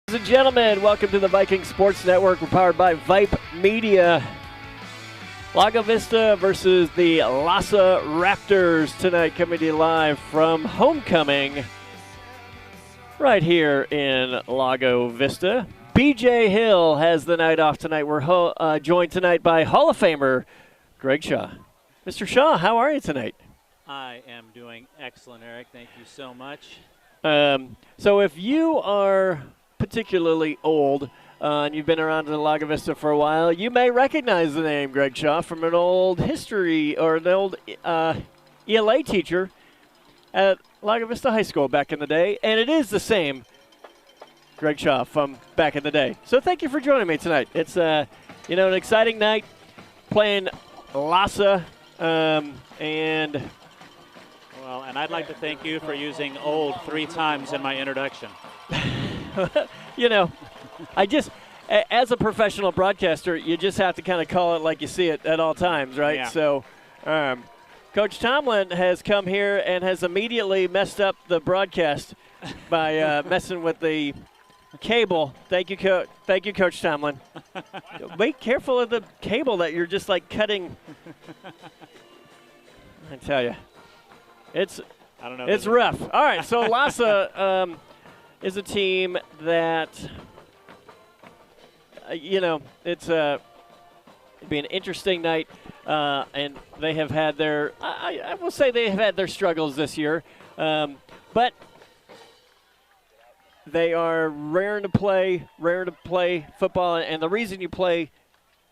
Ladies and gentlemen, welcome to the Viking Sports Network. We're powered by Vype Media. Lago Vista versus the LASA Raptors tonight, coming to you live from Homecoming right here in Lago Vista. BJ Hill has the night off tonight. We're joined tonight by Hall of Famer Greg Shaw. Mr. Shaw, how are you tonight? I am doing excellent, Eric. Thank you so much. So if you are particularly old and you've been around in Lago Vista for a while, you may recognize the name Greg Shaw from an old history or an old ELA teacher at Lago Vista High School back in the day, and it is the same Greg Shaw from back in the day. So thank you for joining me tonight. It's an exciting night playing LASA, and I'd like to thank you for using old 3 times in my introduction. As a professional broadcaster, you just have to kind of call it like you see it at all times, right? Yeah. So Coach Tomlin has come here and has immediately messed up the broadcast by messing with the cable. Thank you, Coach Tomlin. Be careful of the cable that you're just like cutting. I tell you, it's rough. All right, so LASA is a team that, it'll be an interesting night, and they have had their, I will say they have had their struggles this year, but they are raring to play football, and the reason you play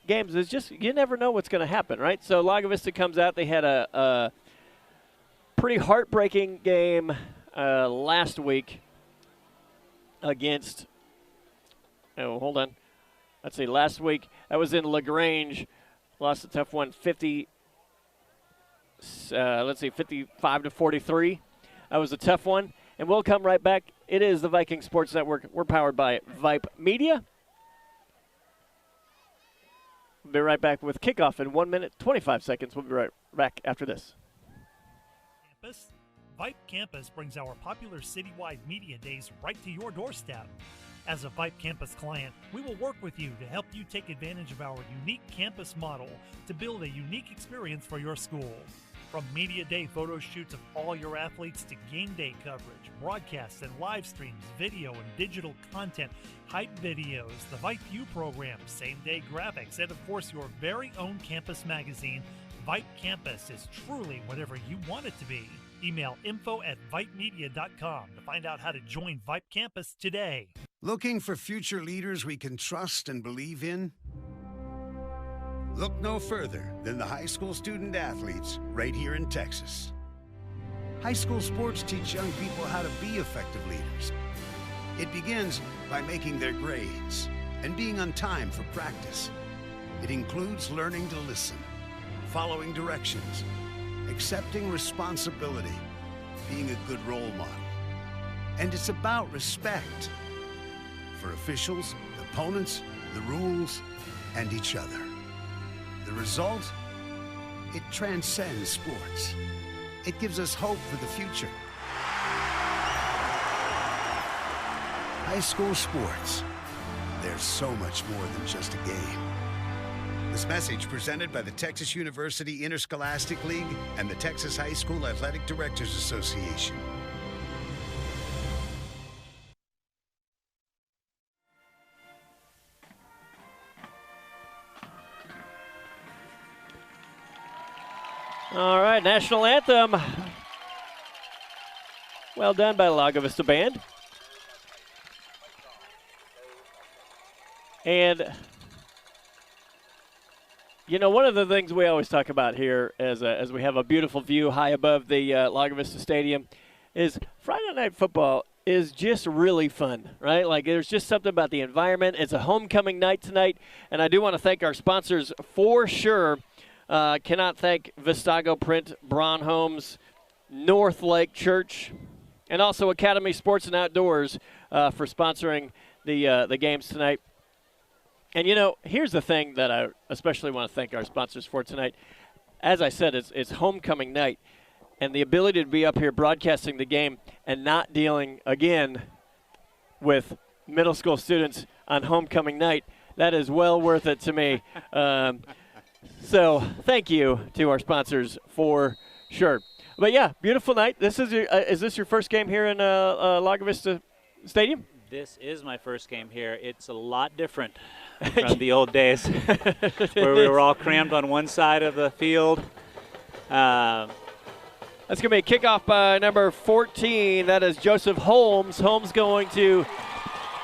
games is just you never know what's going to happen, right? So Lago Vista comes out. They had a pretty heartbreaking game last week against, last week, that was in LaGrange, lost a tough one, 55-43. That was a tough one, and we'll come right back. It is the Viking Sports Network. We're powered by Vype Media. We'll be right back with kickoff in 1 minute, 25 seconds. We'll be right back after this. Vype Campus brings our popular citywide media days right to your doorstep. As a Vype Campus client, we will work with you to help you take advantage of our unique campus model to build a unique experience for your school. From media day photo shoots of all your athletes to game day coverage, broadcasts and live streams, video and digital content, hype videos, the Vype U program, same-day graphics, and of course your very own campus magazine, Vype Campus is truly whatever you want it to be. Email info@vypemedia.com to find out how to join Vype Campus today. Looking for future leaders we can trust and believe in? Look no further than the high school student athletes right here in Texas. High school sports teach young people how to be effective leaders. It begins by making their grades and being on time for practice. It includes learning to listen, following directions, accepting responsibility, being a good role model. And it's about respect for officials, opponents, the rules, and each other. The result? It transcends sports. It gives us hope for the future. High school sports. There's so much more than just a game. This message presented by the Texas University Interscholastic League and the Texas High School Athletic Directors Association. All right, national anthem. Well done by the Lago Vista Band. And one of the things we always talk about here as we have a beautiful view high above the Lago Vista Stadium is Friday Night Football is just really fun, right? Like there's just something about the environment. It's a homecoming night tonight, and I do want to thank our sponsors for sure. Cannot thank Vistago Print, Braun Homes, North Lake Church, and also Academy Sports and Outdoors for sponsoring the games tonight. And, here's the thing that I especially want to thank our sponsors for tonight. As I said, it's homecoming night, and the ability to be up here broadcasting the game and not dealing, again, with middle school students on homecoming night, that is well worth it to me. So thank you to our sponsors for sure. But yeah, beautiful night. This is this your first game here in Lago Vista Stadium? This is my first game here. It's a lot different from the old days where we were all crammed on one side of the field. That's going to be a kickoff by number 14. That is Joseph Holmes. Holmes going to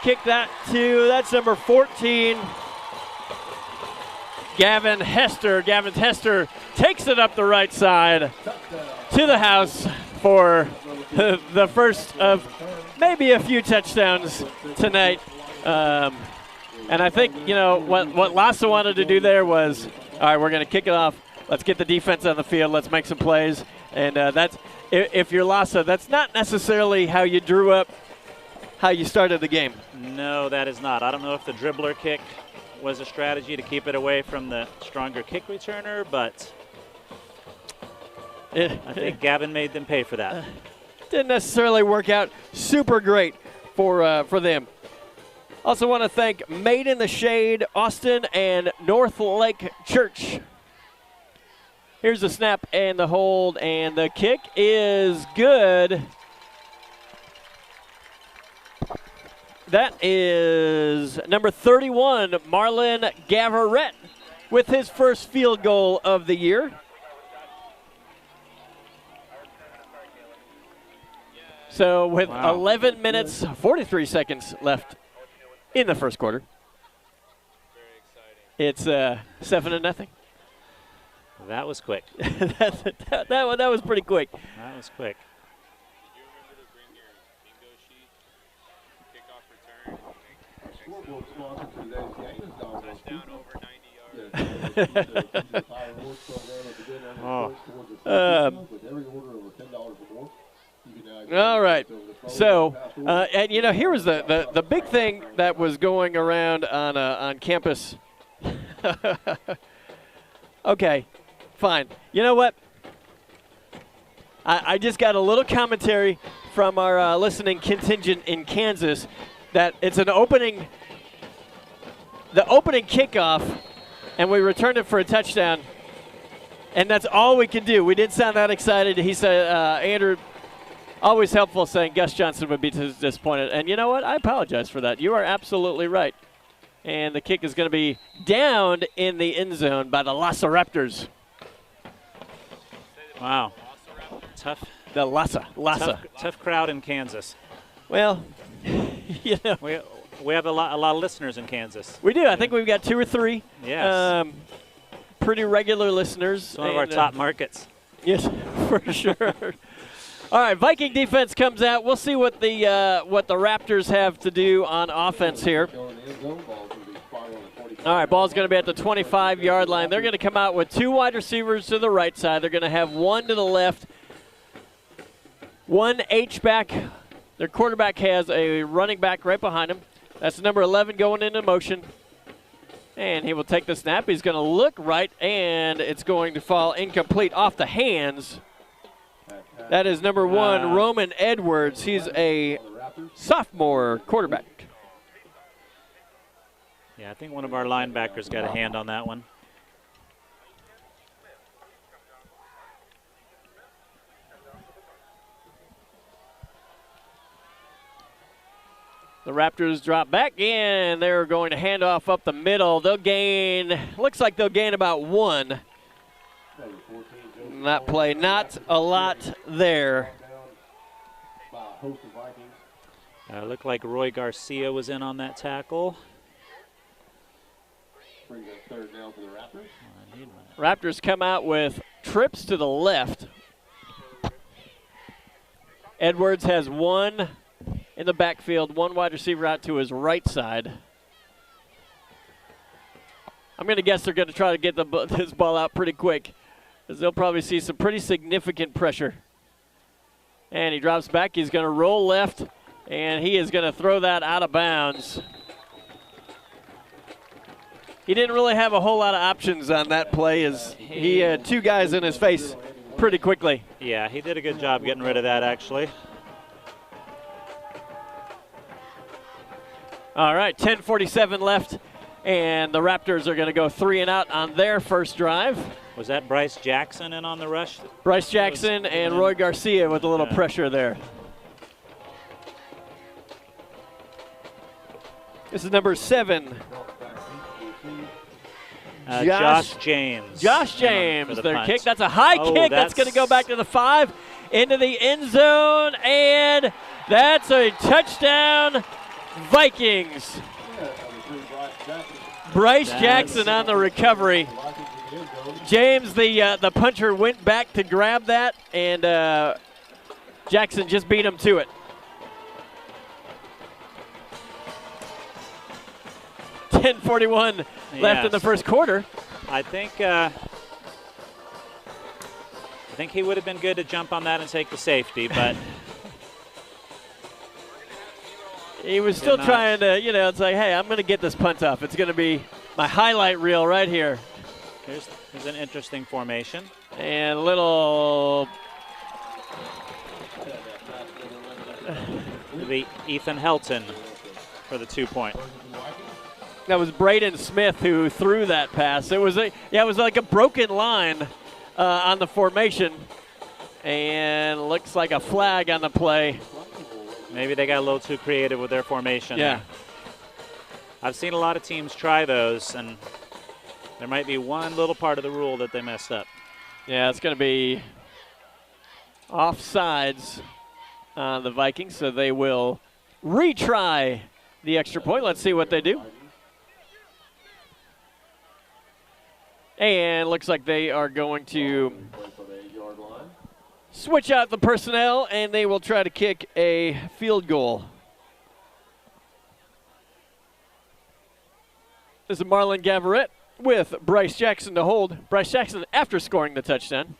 kick that to, that's number 14, Gavin Hester. Gavin Hester takes it up the right side to the house for the first of maybe a few touchdowns tonight. And I think, you know, what LASA wanted to do there was, all right, we're going to kick it off. Let's get the defense on the field. Let's make some plays. And that's, if you're LASA, that's not necessarily how you drew up, how you started the game. No, that is not. I don't know if the dribbler kick was a strategy to keep it away from the stronger kick returner, but I think Gavin made them pay for that. Didn't necessarily work out super great for them. Also want to thank Made in the Shade, Austin, and North Lake Church. Here's the snap and the hold, and the kick is good. That is number 31, Marlon Gavarette, with his first field goal of the year. So with 11 minutes, 43 seconds left in the first quarter, it's 7-0. That was quick. that was pretty quick. That was quick. All right. So, and you know, here was the big thing that was going around on campus. Okay, fine. You know what? I just got a little commentary from our listening contingent in Kansas that it's an opening kickoff, and we returned it for a touchdown, and that's all we could do. We didn't sound that excited. He said, Andrew, always helpful, saying Gus Johnson would be disappointed. And you know what? I apologize for that. You are absolutely right. And the kick is going to be downed in the end zone by the LASA Raptors. Wow. Tough. The LASA. Tough crowd in Kansas. Well, you know. We have a lot of listeners in Kansas. We do. I think we've got 2 or 3. Yes. Pretty regular listeners. It's one of our top markets. Yes, for sure. All right, Viking defense comes out. We'll see what the Raptors have to do on offense here. All right, ball's going to be at the 25-yard line. They're going to come out with 2 wide receivers to the right side. They're going to have 1 to the left, 1 H-back. Their quarterback has a running back right behind him. That's number 11 going into motion. And he will take the snap. He's going to look right, and it's going to fall incomplete off the hands. That is number 1, Roman Edwards. He's a sophomore quarterback. Yeah, I think one of our linebackers got a hand on that one. The Raptors drop back in. They're going to hand off up the middle. They'll gain, looks like they'll gain about 1. That play, not a lot there. Looked like Roy Garcia was in on that tackle. Raptors come out with trips to the left. Edwards has 1 in the backfield, 1 wide receiver out to his right side. I'm going to guess they're going to try to get this ball out pretty quick, because they'll probably see some pretty significant pressure. And he drops back. He's going to roll left, and he is going to throw that out of bounds. He didn't really have a whole lot of options on that play, as he had 2 guys in his face pretty quickly. Yeah, he did a good job getting rid of that, actually. All right, 10:47 left, and the Raptors are going to go 3 and out on their first drive. Was that Bryce Jackson in on the rush? Bryce Jackson and Roy Garcia with a little pressure there. This is number 7. Josh James. Josh James, the their punt. kick. That's a high kick. That's going to go back to the 5, into the end zone, and that's a touchdown, Vikings. Bryce Jackson on the recovery. James, the puncher, went back to grab that, and Jackson just beat him to it. .41 left in the first quarter. I think he would have been good to jump on that and take the safety, but he was still trying to, it's like, hey, I'm going to get this punt off. It's going to be my highlight reel right here. Here's an interesting formation. And a little... the Ethan Helton for the 2-point. That was Braden Smith who threw that pass. It was like a broken line on the formation, and looks like a flag on the play. Maybe they got a little too creative with their formation. Yeah. I've seen a lot of teams try those, and there might be one little part of the rule that they messed up. Yeah, it's going to be offsides on the Vikings, so they will retry the extra point. Let's see what they do. And looks like they are going to switch out the personnel, and they will try to kick a field goal. This is Marlon Gavarette with Bryce Jackson to hold. Bryce Jackson after scoring the touchdown.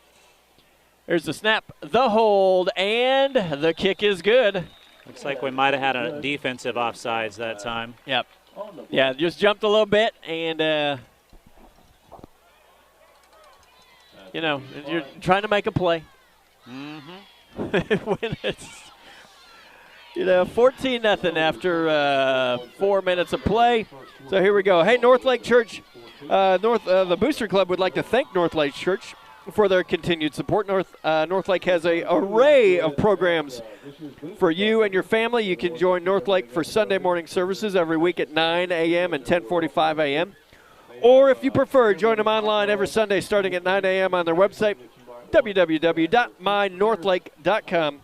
There's the snap, the hold, and the kick is good. Looks like we might have had a defensive offsides that time. Yep. Yeah, just jumped a little bit, and you're trying to make a play. When it's 14-0 after 4 minutes of play. So here we go. Hey, North Lake Church, the Booster Club would like to thank North Lake Church for their continued support. North Lake has an array of programs for you and your family. You can join North Lake for Sunday morning services every week at 9 a.m. and 10:45 a.m. Or if you prefer, join them online every Sunday starting at 9 a.m. on their website, www.mynorthlake.com.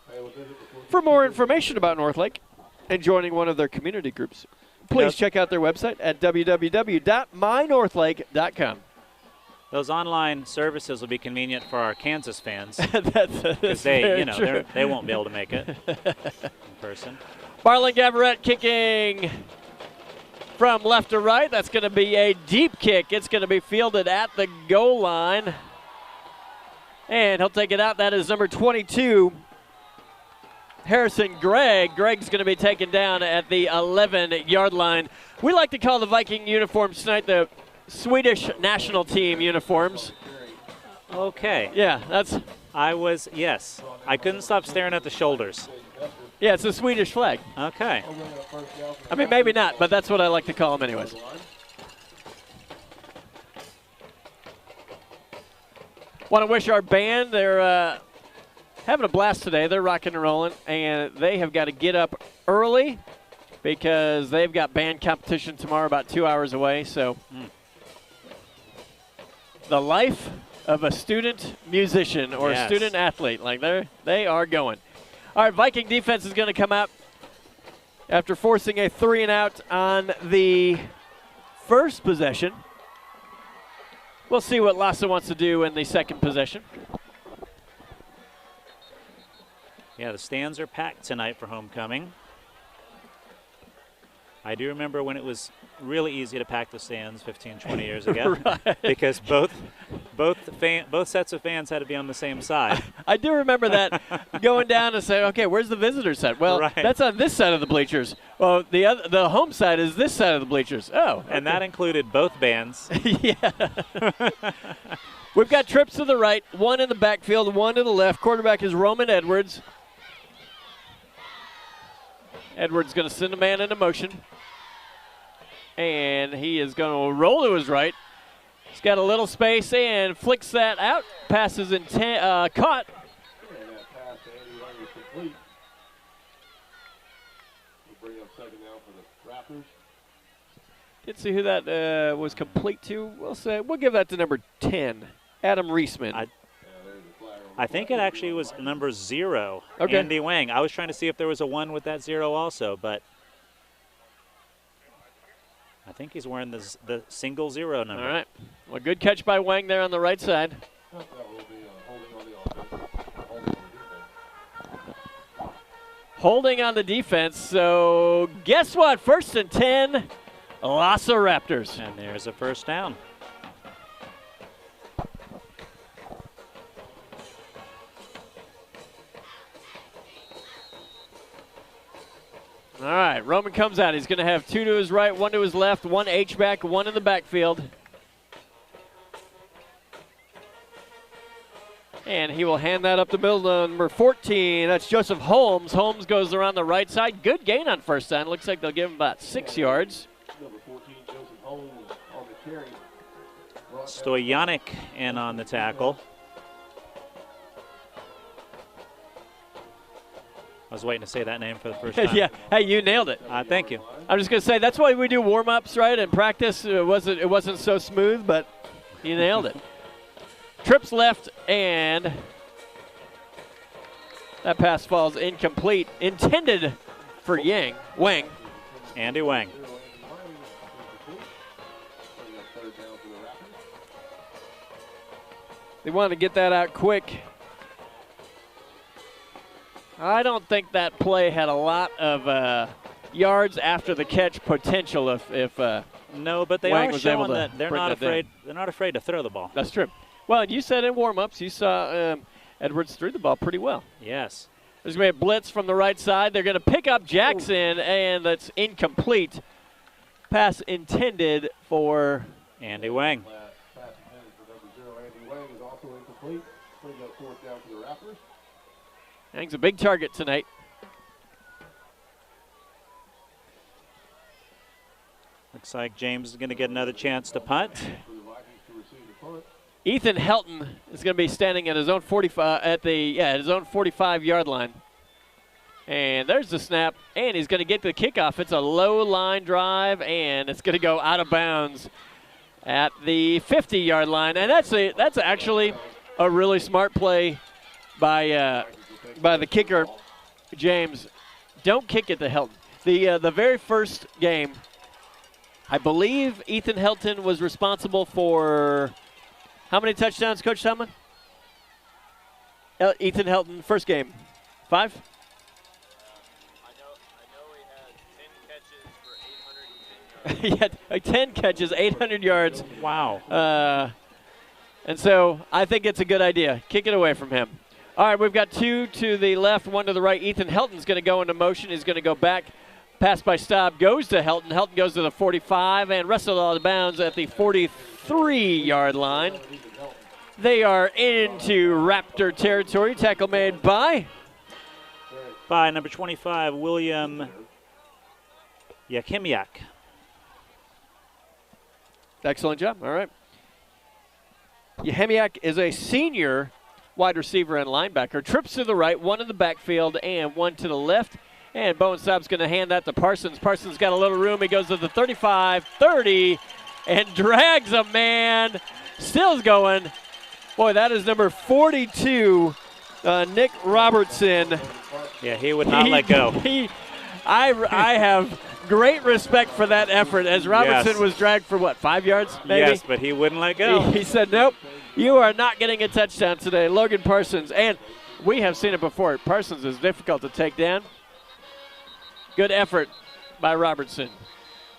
For more information about North Lake and joining one of their community groups, please check out their website at www.mynorthlake.com. Those online services will be convenient for our Kansas fans because they won't be able to make it in person. Marlon Gavarette kicking from left to right. That's going to be a deep kick. It's going to be fielded at the goal line. And he'll take it out. That is number 22, Harrison Gregg. Gregg's going to be taken down at the 11-yard line. We like to call the Viking uniforms tonight the Swedish national team uniforms. Okay. Yeah, that's... Yes. I couldn't stop staring at the shoulders. Yeah, it's a Swedish flag. Okay. I mean, maybe not, but that's what I like to call them anyways. Want to wish our band, they're having a blast today. They're rocking and rolling, and they have got to get up early because they've got band competition tomorrow about 2 hours away. So the life of a student musician or a student athlete, like they are going. All right, Viking defense is going to come out after forcing a 3-and-out on the first possession. We'll see what LASA wants to do in the second possession. Yeah, the stands are packed tonight for homecoming. I do remember when it was really easy to pack the stands 15, 20 years ago because both sets of fans had to be on the same side. I do remember that, going down and saying, okay, where's the visitor set? Well, that's on this side of the bleachers. Well, the home side is this side of the bleachers. Oh. And that included both bands. Yeah. We've got trips to the right, one in the backfield, one to the left. Quarterback is Roman Edwards. Edwards going to send a man into motion. and he is going to roll to his right. He's got a little space and flicks that out. Passes caught. And that pass to Andy Wang is complete. We'll bring up second down for the Raptors. Can't see who that was complete to. We'll give that to number 10, Adam Reisman. I think it actually was number 0, okay. Andy Wang. I was trying to see if there was a 1 with that 0 also, but I think he's wearing the single 0 number. All right. Well, good catch by Wang there on the right side. That will be holding on the offense. Holding on the defense. So guess what? 1st and 10, LASA Raptors. And there's a first down. All right, Roman comes out. He's going to have 2 to his right, 1 to his left, 1 H-back, 1 in the backfield. And he will hand that up the middle to number 14. That's Joseph Holmes. Holmes goes around the right side. Good gain on first down. Looks like they'll give him about 6 yards. Number 14, Joseph Holmes on the carry. Stoyanik in on the tackle. I was waiting to say that name for the first time. Yeah, hey, you nailed it. Thank you. I'm just going to say that's why we do warm-ups, right? In practice, it wasn't so smooth, but you nailed it. Trips left, and that pass falls incomplete. Intended for Wang. Andy Wang. They wanted to get that out quick. I don't think that play had a lot of yards after the catch potential if no, but they Wang are was showing able to that they're bring not that afraid. down. They're not afraid to throw the ball. That's true. Well, you said in warm-ups you saw Edwards threw the ball pretty well. Yes. There's going to be a blitz from the right side. They're going to pick up Jackson, and that's incomplete. Pass intended for Andy Wang. Pass intended for number 0, Andy Wang, is also incomplete. Brings up 4th down for the Raptors. Wang's a big target tonight. Looks like James is going to get another chance to punt. For the Vikings to receive the punt. Ethan Helton is going to be standing at his own 45 at his own 45-yard line. And there's the snap, and he's going to get the kickoff. It's a low line drive, and it's going to go out of bounds at the 50-yard line. And that's actually a really smart play by the kicker, James. Don't kick it to Helton. The very first game, I believe Ethan Helton was responsible for how many touchdowns, Coach Tomlin? Ethan Helton, first game, 5? I know he had 10 catches for 810 yards. He had 10 catches, 800 yards. Wow. And so I think it's a good idea. Kick it away from him. All right, we've got 2 to the left, 1 to the right. Ethan Helton's going to go into motion. He's going to go back. Pass by Staub goes to Helton. Helton goes to the 45 and wrestled out of bounds at the 43-yard line. They are into Raptor territory. Tackle made by Number 25, William Yakimiak. Excellent job. All right. Yahemiak is a senior wide receiver and linebacker. Trips to the right, 1 in the backfield and 1 to the left. And Bowen Staub's going to hand that to Parsons. Parsons got a little room. He goes to the 35, 30, and drags a man. Still's going. Boy, that is number 42, Nick Robertson. Yeah, he would not let go. I have great respect for that effort as Robertson Yes. was dragged for, what, 5 yards maybe? Yes, but he wouldn't let go. He said, nope, you are not getting a touchdown today. Logan Parsons, and we have seen it before. Parsons is difficult to take down. Good effort by Robertson.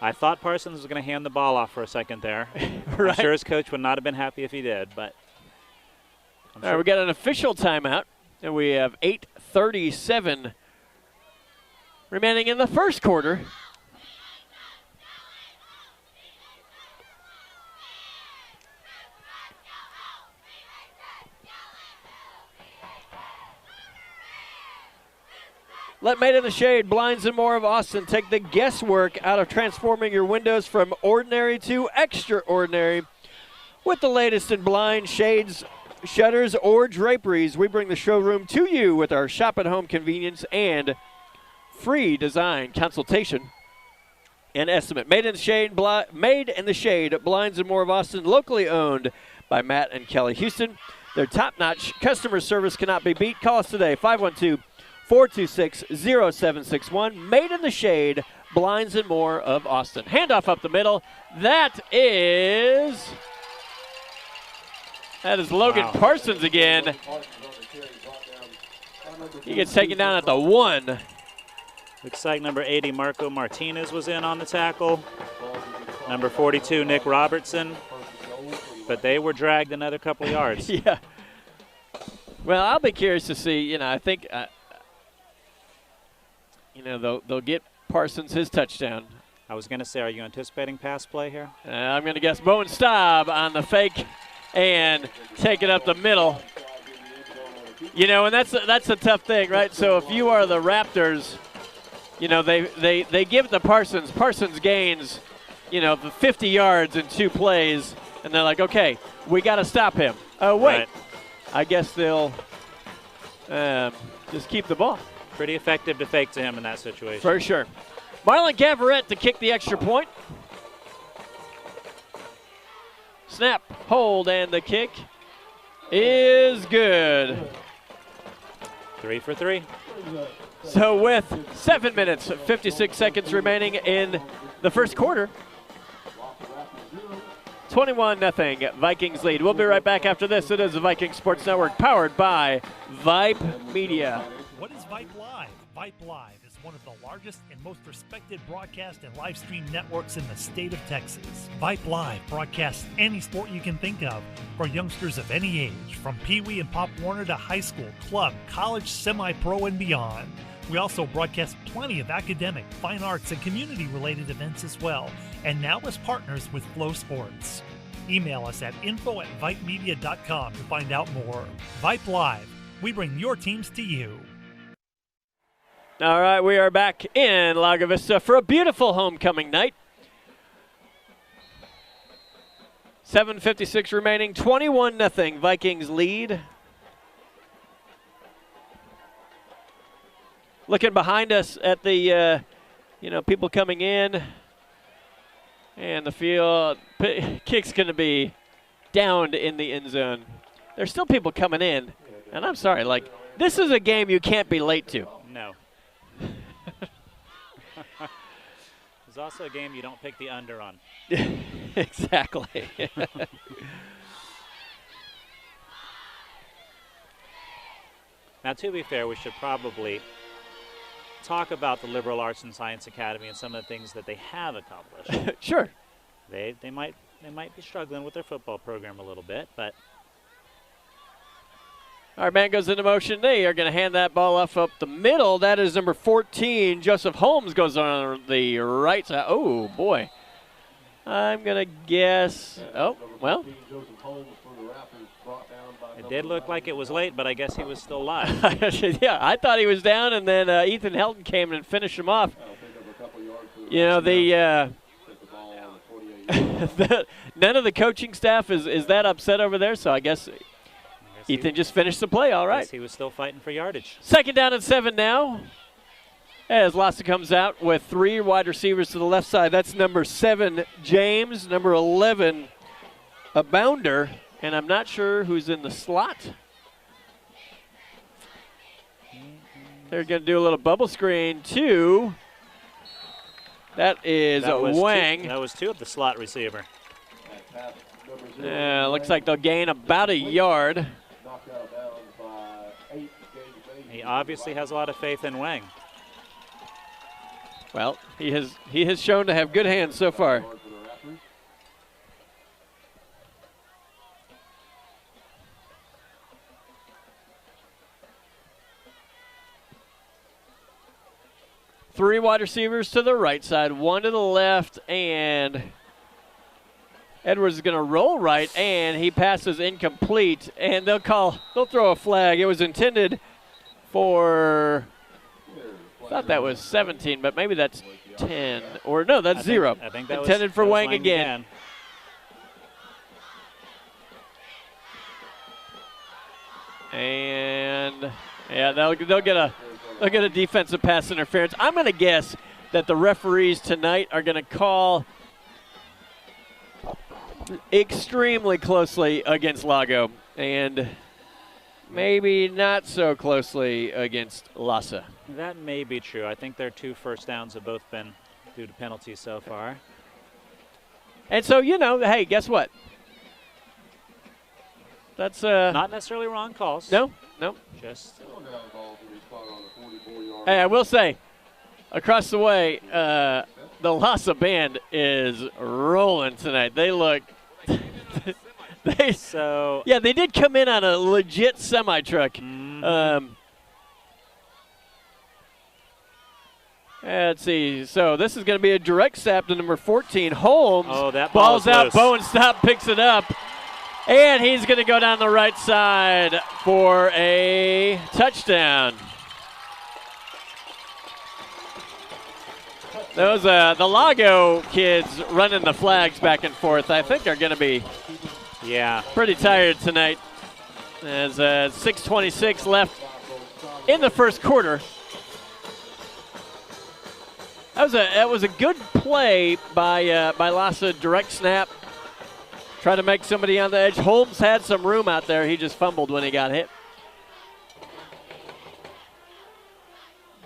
I thought Parsons was going to hand the ball off for a second there. Right. I'm sure his coach would not have been happy if he did, but All right, we got an official timeout, and we have 8:37 remaining in the first quarter. Let Made in the Shade Blinds and More of Austin take the guesswork out of transforming your windows from ordinary to extraordinary. With the latest in blinds, shades, shutters, or draperies, we bring the showroom to you with our shop-at-home convenience and free design consultation and estimate. Made in the Shade Blinds and More of Austin, locally owned by Matt and Kelly Houston. Their top-notch customer service cannot be beat. Call us today, 512-426-0761. Made in the Shade, Blinds and More of Austin. Handoff up the middle. That is Logan Parsons again. He gets taken down at the 1. Looks like number 80, Marco Martinez, was in on the tackle. Number 42, Nick Robertson. But they were dragged another couple of yards. Yeah. Well, I'll be curious to see. I think, they'll get Parsons his touchdown. I was going to say, are you anticipating pass play here? I'm going to guess Bowen Staub on the fake and take it up the middle. And that's a tough thing, right? So if you are the Raptors, they give it to Parsons. Parsons gains, the 50 yards in 2 plays. And they're like, okay, we got to stop him. Oh, wait. Right. I guess they'll just keep the ball. Pretty effective to fake to him in that situation. For sure. Marlon Gavarette to kick the extra point. Snap, hold, and the kick is good. 3 for 3. So with 7 minutes, 56 seconds remaining in the first quarter, 21-0, Vikings lead. We'll be right back after this. It is the Viking Sports Network, powered by Vype Media. What is Vype Live? Vype Live is one of the largest and most respected broadcast and live stream networks in the state of Texas. Vype Live broadcasts any sport you can think of for youngsters of any age, from Pee Wee and Pop Warner to high school, club, college, semi-pro, and beyond. We also broadcast plenty of academic, fine arts, and community-related events as well, and now as partners with Flow Sports. Email us at info@vypemedia.com to find out more. Vype Live, we bring your teams to you. All right, we are back in Lago Vista for a beautiful homecoming night. 7:56 remaining, 21-0, Vikings lead. Looking behind us at the, people coming in. And the field kick's going to be downed in the end zone. There's still people coming in. And I'm sorry, this is a game you can't be late to. No. It's also a game you don't pick the under on. Exactly. Now, to be fair, we should probably talk about the Liberal Arts and Science Academy and some of the things that they have accomplished. Sure. They might be struggling with their football program a little bit, but Our man goes into motion. They are going to hand that ball off up the middle. That is number 14. Joseph Holmes goes on the right side. Oh, boy. I'm going to guess. Oh, well. It did look like it was late, but I guess he was still live. Yeah, I thought he was down, and then Ethan Helton came and finished him off. None of the coaching staff is that upset over there, so I guess Ethan just finished the play all right. He was still fighting for yardage. 2nd down and 7 now. As LASA comes out with 3 wide receivers to the left side. That's number 7, James. Number 11, a bounder. And I'm not sure who's in the slot. They're going to do a little bubble screen, too. That is Wang. That was 2 of the slot receiver. Looks like they'll gain about a yard. He obviously has a lot of faith in Wang. Well, he has shown to have good hands so far. Three wide receivers to the right side, 1 to the left, and Edwards is going to roll right, and he passes incomplete, and they'll throw a flag. It was intended for thought that was 17, but maybe that's 10. Or no, that's 0. I think that intended was, for that was Wang again. And yeah, they'll get a defensive pass interference. I'm going to guess that the referees tonight are going to call extremely closely against LAGO and maybe not so closely against LASA. That may be true. I think their 2 first downs have both been due to penalties so far. And so, you know, hey, guess what? That's not necessarily wrong calls. No. Just hey, I will say, across the way, the LASA band is rolling tonight. They look yeah, they did come in on a legit semi-truck. Let's see. So this is going to be a direct snap to number 14, Holmes. Oh, that ball's out. loose. Bowen Stop picks it up. And he's going to go down the right side for a touchdown. Those the LAGO kids running the flags back and forth, I think, are going to be pretty tired tonight. As 6:26 left in the first quarter. That was a good play by LASA, direct snap. Trying to make somebody on the edge. Holmes had some room out there. He just fumbled when he got hit.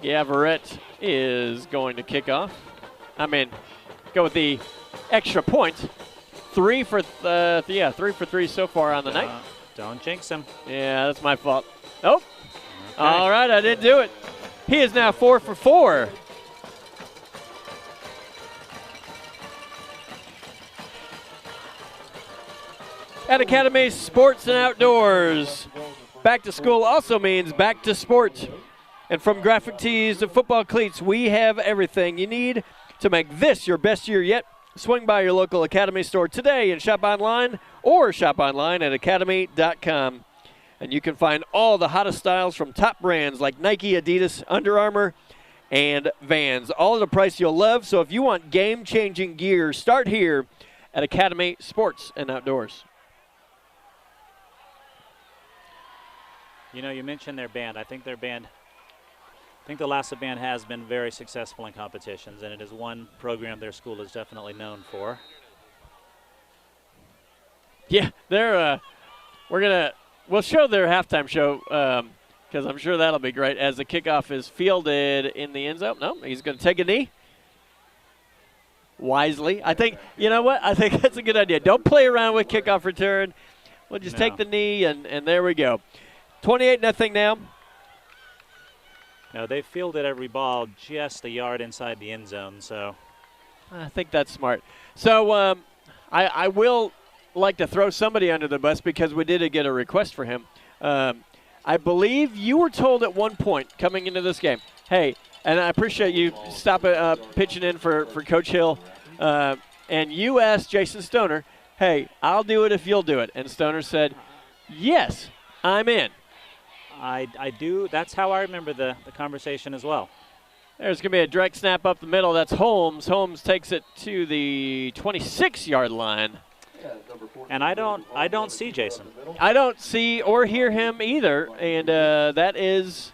Gavarette is going to kick off. Go with the extra point. 3 for 3 so far on the night. Don't jinx him. Yeah, that's my fault. Oh, okay. All right, I didn't do it. He is now 4 for 4. At Academy Sports and Outdoors, back to school also means back to sport. And from graphic tees to football cleats, we have everything you need to make this your best year yet. Swing by your local Academy store today and shop online at academy.com. And you can find all the hottest styles from top brands like Nike, Adidas, Under Armour, and Vans. All at a price you'll love. So if you want game-changing gear, start here at Academy Sports and Outdoors. You know, you mentioned their band. I think the LASA band has been very successful in competitions, and it is one program their school is definitely known for. Yeah, we'll show their halftime show because I'm sure that'll be great as the kickoff is fielded in the end zone. No, he's going to take a knee. Wisely. I think, you know what? I think that's a good idea. Don't play around with kickoff return. We'll just take the knee, and there we go. 28-0 now. No, they fielded every ball just a yard inside the end zone, so. I think that's smart. So I will like to throw somebody under the bus because we did get a request for him. I believe you were told at one point coming into this game, hey, and I appreciate you pitching in for Coach Hill, and you asked Jason Stoner, hey, I'll do it if you'll do it. And Stoner said, yes, I'm in. I do. That's how I remember the conversation as well. There's going to be a direct snap up the middle. That's Holmes. Holmes takes it to the 26-yard line. And I don't see Jason. I don't see or hear him either, and that is,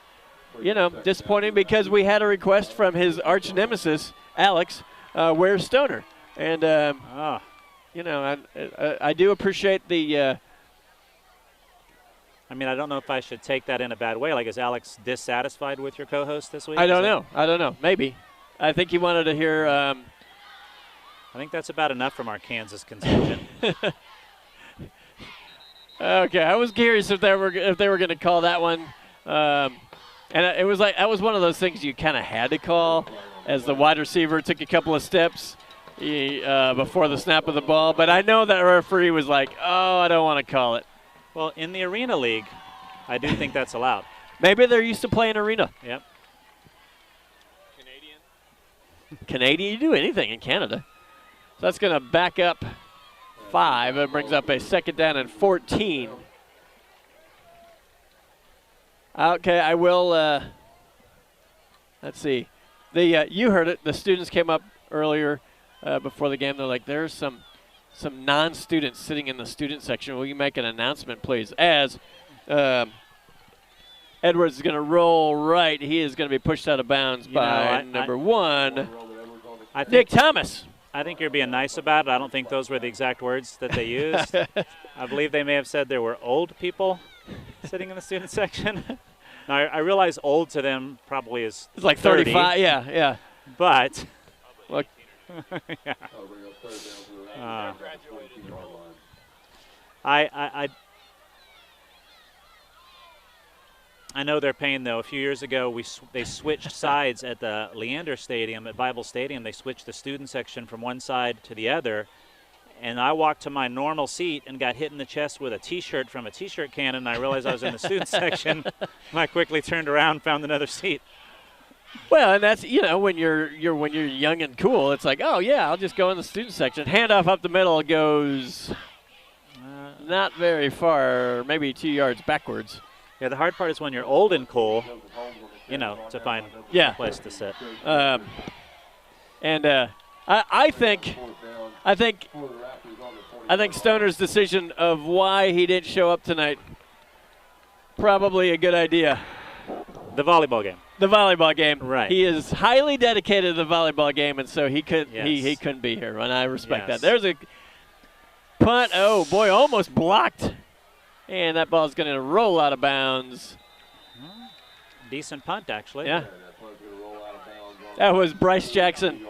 disappointing because we had a request from his arch nemesis, Alex, where's Stoner? And I do appreciate the. I don't know if I should take that in a bad way. Like, is Alex dissatisfied with your co-host this week? I don't know. Maybe. I think he wanted to hear. I think that's about enough from our Kansas contingent. Okay, I was curious if they were going to call that one, and it was like that was one of those things you kind of had to call, as the wide receiver took a couple of steps before the snap of the ball. But I know that referee was like, "Oh, I don't want to call it." Well, in the Arena League, I do think that's allowed. Maybe they're used to playing arena. Yep. Canadian, you do anything in Canada. So that's going to back up 5. It brings up a 2nd down and 14. Okay, I will Let's see. The you heard it. The students came up earlier before the game. They're like, there's some non-students sitting in the student section. Will you make an announcement, please? As Edwards is going to roll right. He is going to be pushed out of bounds by number 1, Nick Thomas. I think you're being nice about it. I don't think those were the exact words that they used. I believe they may have said there were old people sitting in the student section. Now, I realize old to them probably is it's like 30, 35. Yeah. But look, yeah. I know their pain, though. A few years ago, they switched sides at the Leander Stadium, at Bible Stadium. They switched the student section from one side to the other. And I walked to my normal seat and got hit in the chest with a T-shirt from a T-shirt cannon. And I realized I was in the student section. And I quickly turned around and found another seat. Well, and that's, when you're young and cool, it's like, oh, yeah, I'll just go in the student section. Handoff up the middle goes not very far, maybe 2 yards backwards. Yeah, the hard part is when you're old and cool, to find a place to sit. I think Stoner's decision of why he didn't show up tonight, probably a good idea. The volleyball game. The volleyball game. Right. He is highly dedicated to the volleyball game, and so he couldn't be here, and I respect that. There's a punt. Oh, boy, almost blocked. And that ball's going to roll out of bounds. Decent punt, actually. Yeah. That was Bryce Jackson.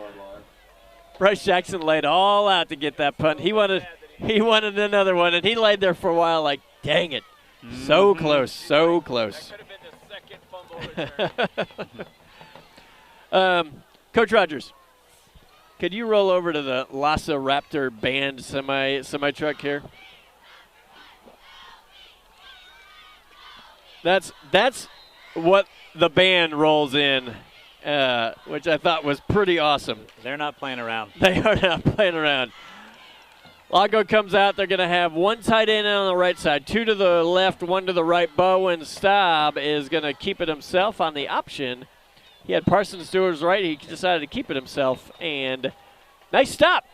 Bryce Jackson laid all out to get that punt. He wanted another one, and he laid there for a while like, dang it. So close, so close. Coach Rogers, could you roll over to the LASA Raptor band semi truck here? That's what the band rolls in, which I thought was pretty awesome. They're not playing around. They are not playing around. Lago comes out. They're going to have one tight end on the right side, 2 to the left, 1 to the right. Bowen Staub is going to keep it himself on the option. He had Parsons to his right. He decided to keep it himself. And nice stop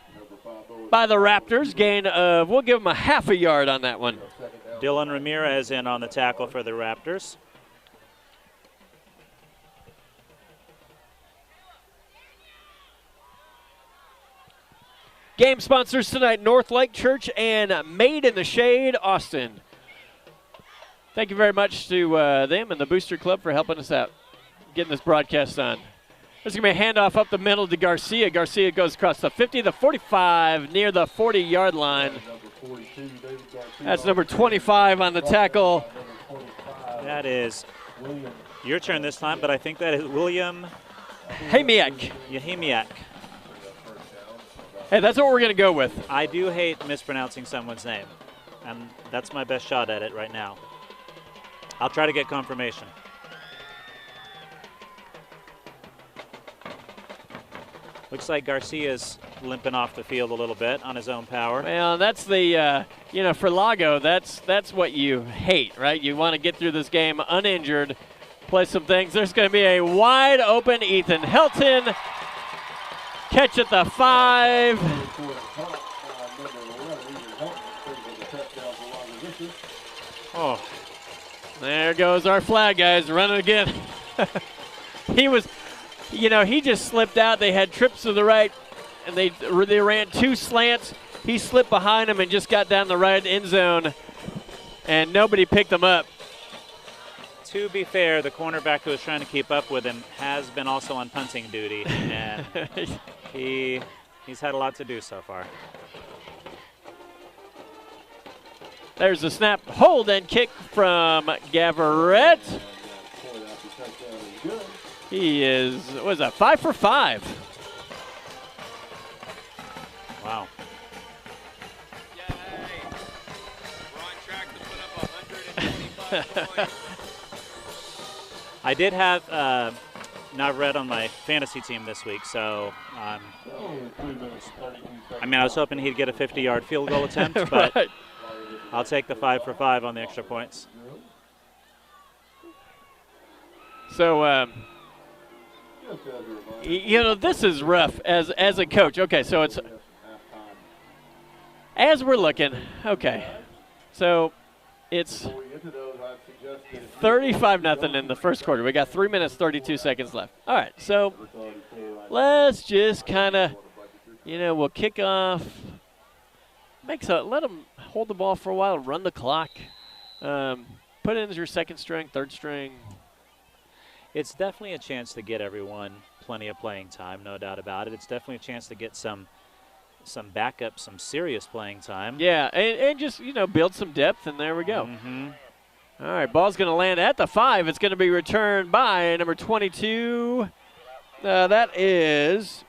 by the Raptors. Gain of, we'll give him a half a yard on that one. Dylan Ramirez in on the tackle for the Raptors. Game sponsors tonight, North Lake Church and Made in the Shade, Austin. Thank you very much to them and the Booster Club for helping us out, getting this broadcast on. There's going to be a handoff up the middle to Garcia. Garcia goes across the 50, the 45, near the 40-yard line. That's number 25 on the tackle. That is your turn this time, but I think that is William Hamiak. Yahimiak. Hey, that's what we're going to go with. I do hate mispronouncing someone's name, and that's my best shot at it right now. I'll try to get confirmation. Looks like Garcia's limping off the field a little bit on his own power. Well, that's the, for Lago, that's what you hate, right? You want to get through this game uninjured, play some things. There's going to be a wide open Ethan Helton. Catch at the 5. Oh, there goes our flag, guys, running again. He just slipped out. They had trips to the right, and they ran 2 slants. He slipped behind him and just got down the right end zone, and nobody picked him up. To be fair, the cornerback who was trying to keep up with him has been also on punting duty, and he's had a lot to do so far. There's a snap, hold, and kick from Gavarette. He is, 5 for 5. Wow. Yay. We're on track to put up 125 points. I did have Navarrete on my fantasy team this week, so I was hoping he'd get a 50-yard field goal attempt, but right. I'll take the 5 for 5 on the extra points. So You know, this is rough as a coach. Okay, so it's as we're looking. Okay, so it's 35-0 in the first quarter. We got 3 minutes 32 seconds left. All right, so let's just kind of, you know, we'll kick off. Let them hold the ball for a while, run the clock. Put in your second string, third string. It's definitely a chance to get everyone plenty of playing time, no doubt about it. It's definitely a chance to get some backup, some serious playing time. Yeah, and just, you know, build some depth, and there we go. All right, ball's going to land at the 5. It's going to be returned by number 22. That is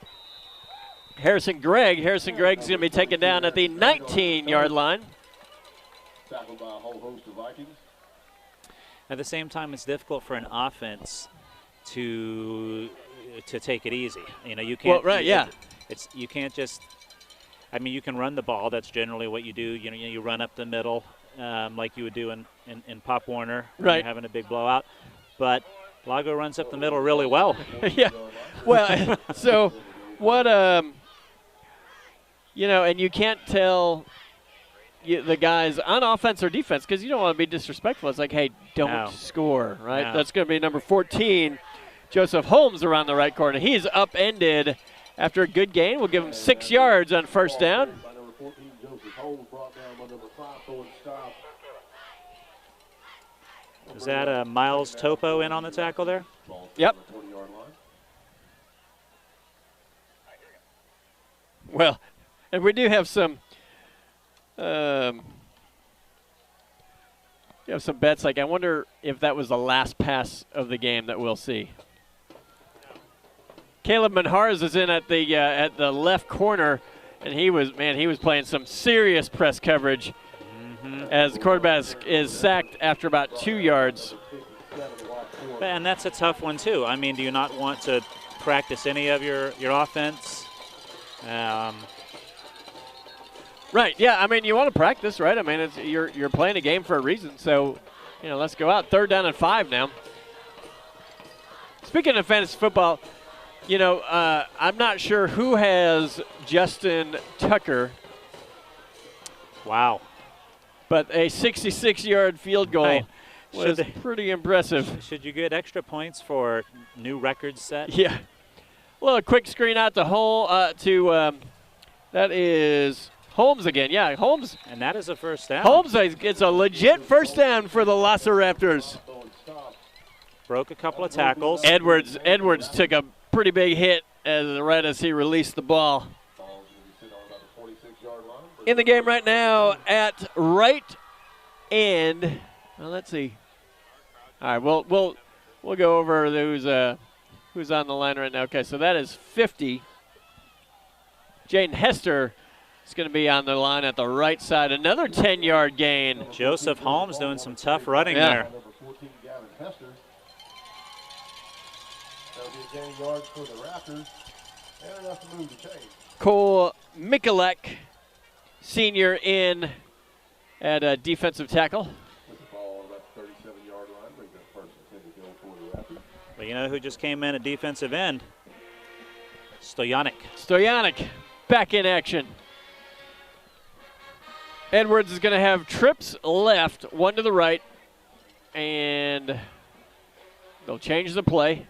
Harrison Gregg. Harrison Gregg's going to be taken down at the 19-yard line. Tackled by a whole host of Vikings. At the same time, it's difficult for an offense to take it easy. You know, you can't. Well, right, yeah. You can't just. I mean, you can run the ball. That's generally what you do. You know, you run up the middle, like you would do in Pop Warner when right. you're having a big blowout. But Lago runs up the middle really well. Yeah. Well, so what? You know, and you can't tell the guys on offense or defense because you don't want to be disrespectful. It's like, hey, don't score, right? No. That's going to be number 14, Joseph Holmes, around the right corner. He's upended after a good gain. We'll give him 6 yards on first down. By number 14, Joseph Holmes, brought down by number 5, forward stop. Is that Miles Topo in on the tackle there? Yep. 20-yard line. Well, and we do have some bets. Like, I wonder if that was the last pass of the game that we'll see. Caleb Manharz is in at the left corner, and he was playing some serious press coverage as the quarterback is sacked after about 2 yards. And that's a tough one too. I mean, do you not want to practice any of your offense? Right. Yeah. I mean, you want to practice, right? I mean, you're playing a game for a reason. So, you know, let's go out. 3rd down and 5 now. Speaking of fantasy football, you know, I'm not sure who has Justin Tucker. Wow. But a 66-yard field goal Right. was pretty impressive. Should you get extra points for new records set? Yeah. A little quick screen out to that is Holmes again. Yeah, Holmes. And that is a first down. Holmes gets a legit first down for the LASA Raptors. Broke a couple of tackles. Edwards took a pretty big hit right as he released the ball. In the game right now at right end. Well, let's see. All right, we'll go over who's on the line right now. Okay, so that is 50. Jaden Hester is going to be on the line at the right side. Another 10-yard gain. Joseph Holmes doing some tough running there. Number 14, Gavin Hester. That'll be a gain yards for the Raptors. And enough to move the chain. Cole Mikulek, senior, in at defensive tackle. With the ball on about the 37-yard line. Brings that first intended goal for the Raptors. But you know who just came in at defensive end? Stoyanik back in action. Edwards is going to have trips left, one to the right, and they'll change the play.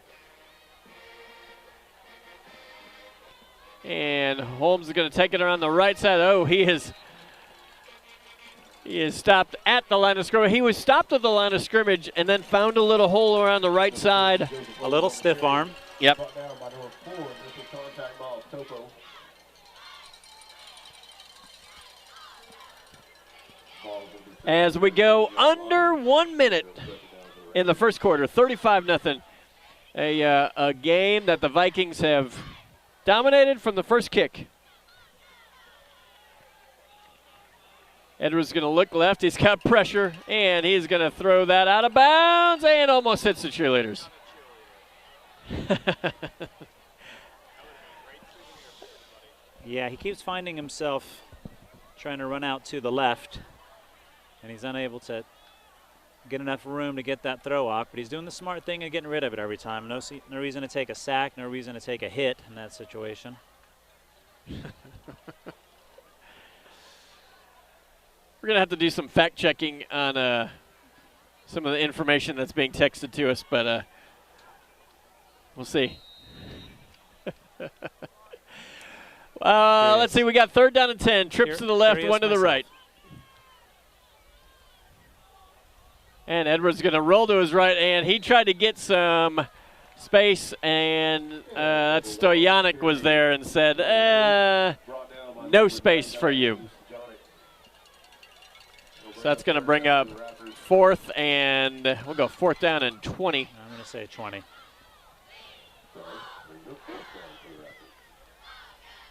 And Holmes is going to take it around the right side. Oh, he is stopped at the line of scrimmage. He was stopped at the line of scrimmage and then found a little hole around the right side. A little stiff arm. Yep. Brought down by number 4. This will contact Miles Topo. As we go under 1 minute in the first quarter, 35-0. A game that the Vikings have dominated from the first kick. Edwards is going to look left. He's got pressure, and he's going to throw that out of bounds and almost hits the cheerleaders. Yeah, he keeps finding himself trying to run out to the left, and he's unable to get enough room to get that throw off. But he's doing the smart thing and getting rid of it every time. No reason to take a sack, no reason to take a hit in that situation. We're going to have to do some fact checking on some of the information that's being texted to us, but we'll see. Let's see. We got 3rd down and 10. Trips to the left, one to the right. And Edwards going to roll to his right, and he tried to get some space, and Stoyanik was there and said, no space for you. So that's going to bring up 4th, and we'll go 4th down and 20. I'm going to say 20.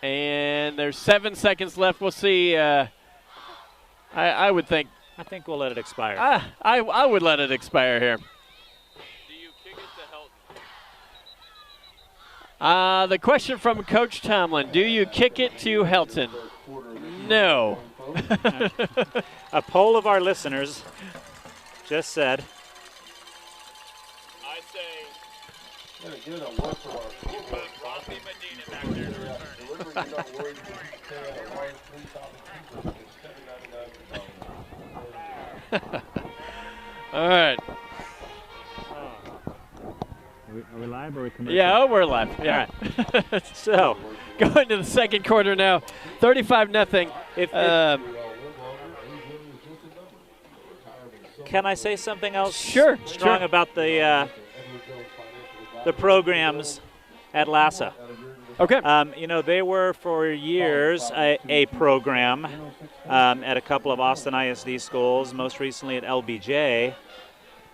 And there's 7 seconds left. We'll see. I would think. I think we'll let it expire. I would let it expire here. Do you kick it to Helton? The question from Coach Tomlin: do you kick it to Helton? No. A poll of our listeners just said. I say. Rodney Medina back there to return. All right. Are we live or are we commercial? Yeah, we're live. Yeah. All right. So, going to the second quarter now, 35-0. Can I say something else? Sure. Strong about the programs at LASA. Okay. You know, they were for years a program at a couple of Austin ISD schools, most recently at LBJ,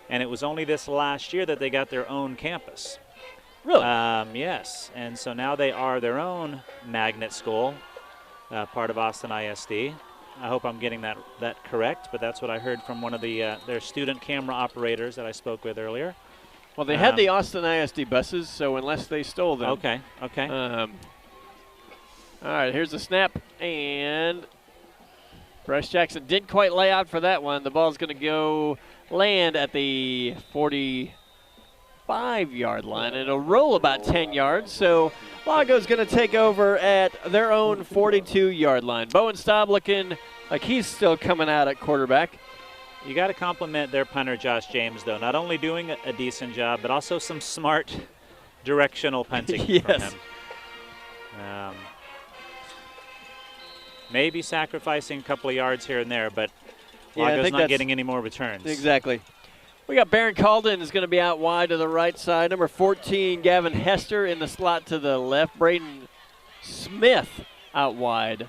and it was only this last year that they got their own campus. Really? Yes, and so now they are their own magnet school, part of Austin ISD. I hope I'm getting that correct, but that's what I heard from one of their student camera operators that I spoke with earlier. Well, they had the Austin ISD buses, so unless they stole them. Okay. All right, here's the snap, and Bryce Jackson didn't quite lay out for that one. The ball's going to go land at the 45-yard line. It'll roll about 10 yards, so Lago's going to take over at their own 42-yard line. Bowen Staub looking like he's still coming out at quarterback. You got to compliment their punter, Josh James, though. Not only doing a decent job, but also some smart directional punting from him. Maybe sacrificing a couple of yards here and there, but Lago's not getting any more returns. Exactly. We got Barron Calden is going to be out wide to the right side. Number 14, Gavin Hester in the slot to the left. Braden Smith out wide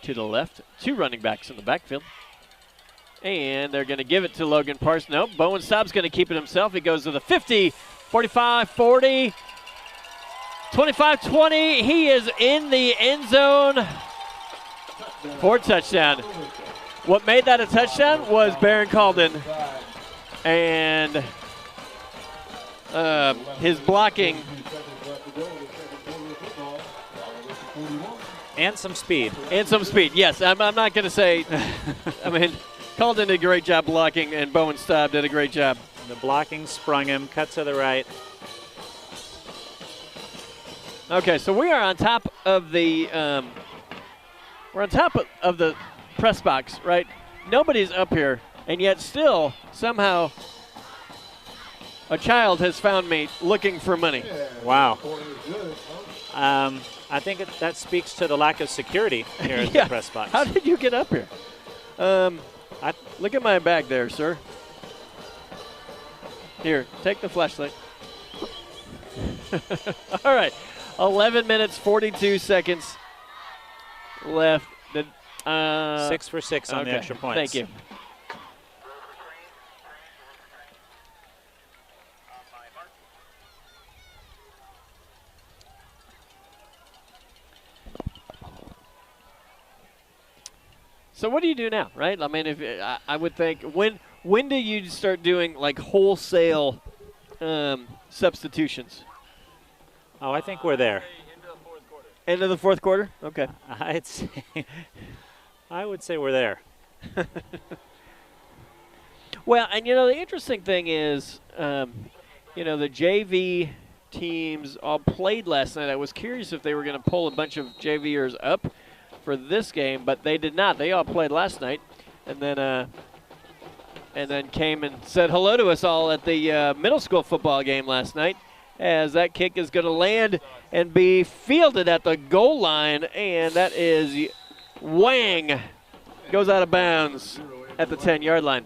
to the left. 2 running backs in the backfield. And they're going to give it to Logan Parsons. Nope, Bowen Staub's going to keep it himself. He goes to the 50, 45, 40, 25, 20. He is in the end zone for touchdown. What made that a touchdown was Barron Calden and his blocking. And some speed. And some speed, yes. I'm not going to say, I mean, Calden did a great job blocking, and Bowen Staub did a great job. The blocking sprung him, cut to the right. Okay, so we are on top of the press box, right? Nobody's up here, and yet still somehow a child has found me looking for money. Wow. I think that speaks to the lack of security here at the press box. How did you get up here? Look at my bag there, sir. Here, take the flashlight. All right, 11 minutes, 42 seconds left. 6 for 6 on the extra points. Thank you. So what do you do now, right? I mean, if I would think, when do you start doing like wholesale substitutions? Oh, I think we're there. End of the fourth quarter? Okay. I would say we're there. Well, and you know, the interesting thing is, you know, the JV teams all played last night. I was curious if they were going to pull a bunch of JVers up for this game, but they did not. They all played last night, and then came and said hello to us all at the middle school football game last night, as that kick is going to land and be fielded at the goal line, and that is whang, goes out of bounds at the 10-yard line.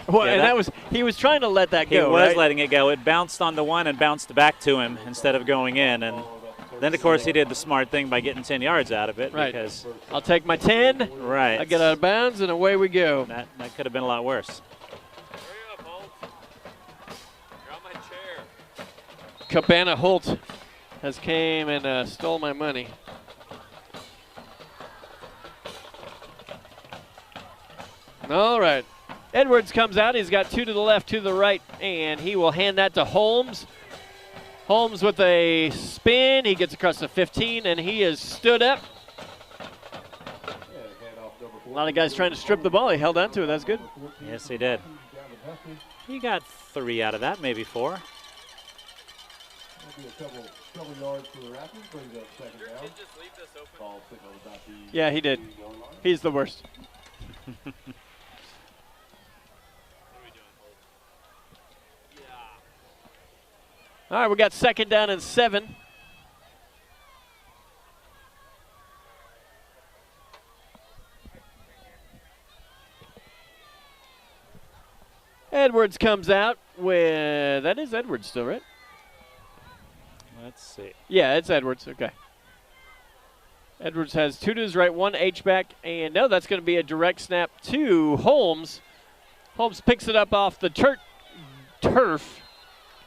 Well, Yeah, and he was trying to let that go. He was right? letting it go. It bounced on the one and bounced back to him instead of going in. And then, of course, he did the smart thing by getting 10 yards out of it. Right. Because I'll take my 10. right. I get out of bounds, and away we go. That could have been a lot worse. Hurry up, Holt. You're on my chair. Cabana Holt has came and stole my money. All right. Edwards comes out. He's got 2 to the left, 2 to the right, and he will hand that to Holmes. Holmes with a spin. He gets across the 15, and he is stood up. A lot of guys trying to strip the ball. He held on to it. That's good. Yes, he did. He got 3 out of that, maybe 4. Maybe a couple yards for the Raptors, brings up second down. Just leave this open. Ball signal about the Yeah, he did. goal line. He's the worst. All right, we got second down and 7. Edwards comes out with, that is Edwards still, right? Let's see. Yeah, it's Edwards, okay. Edwards has 2 to his right, 1 H-back, and no, that's going to be a direct snap to Holmes. Holmes picks it up off the turf,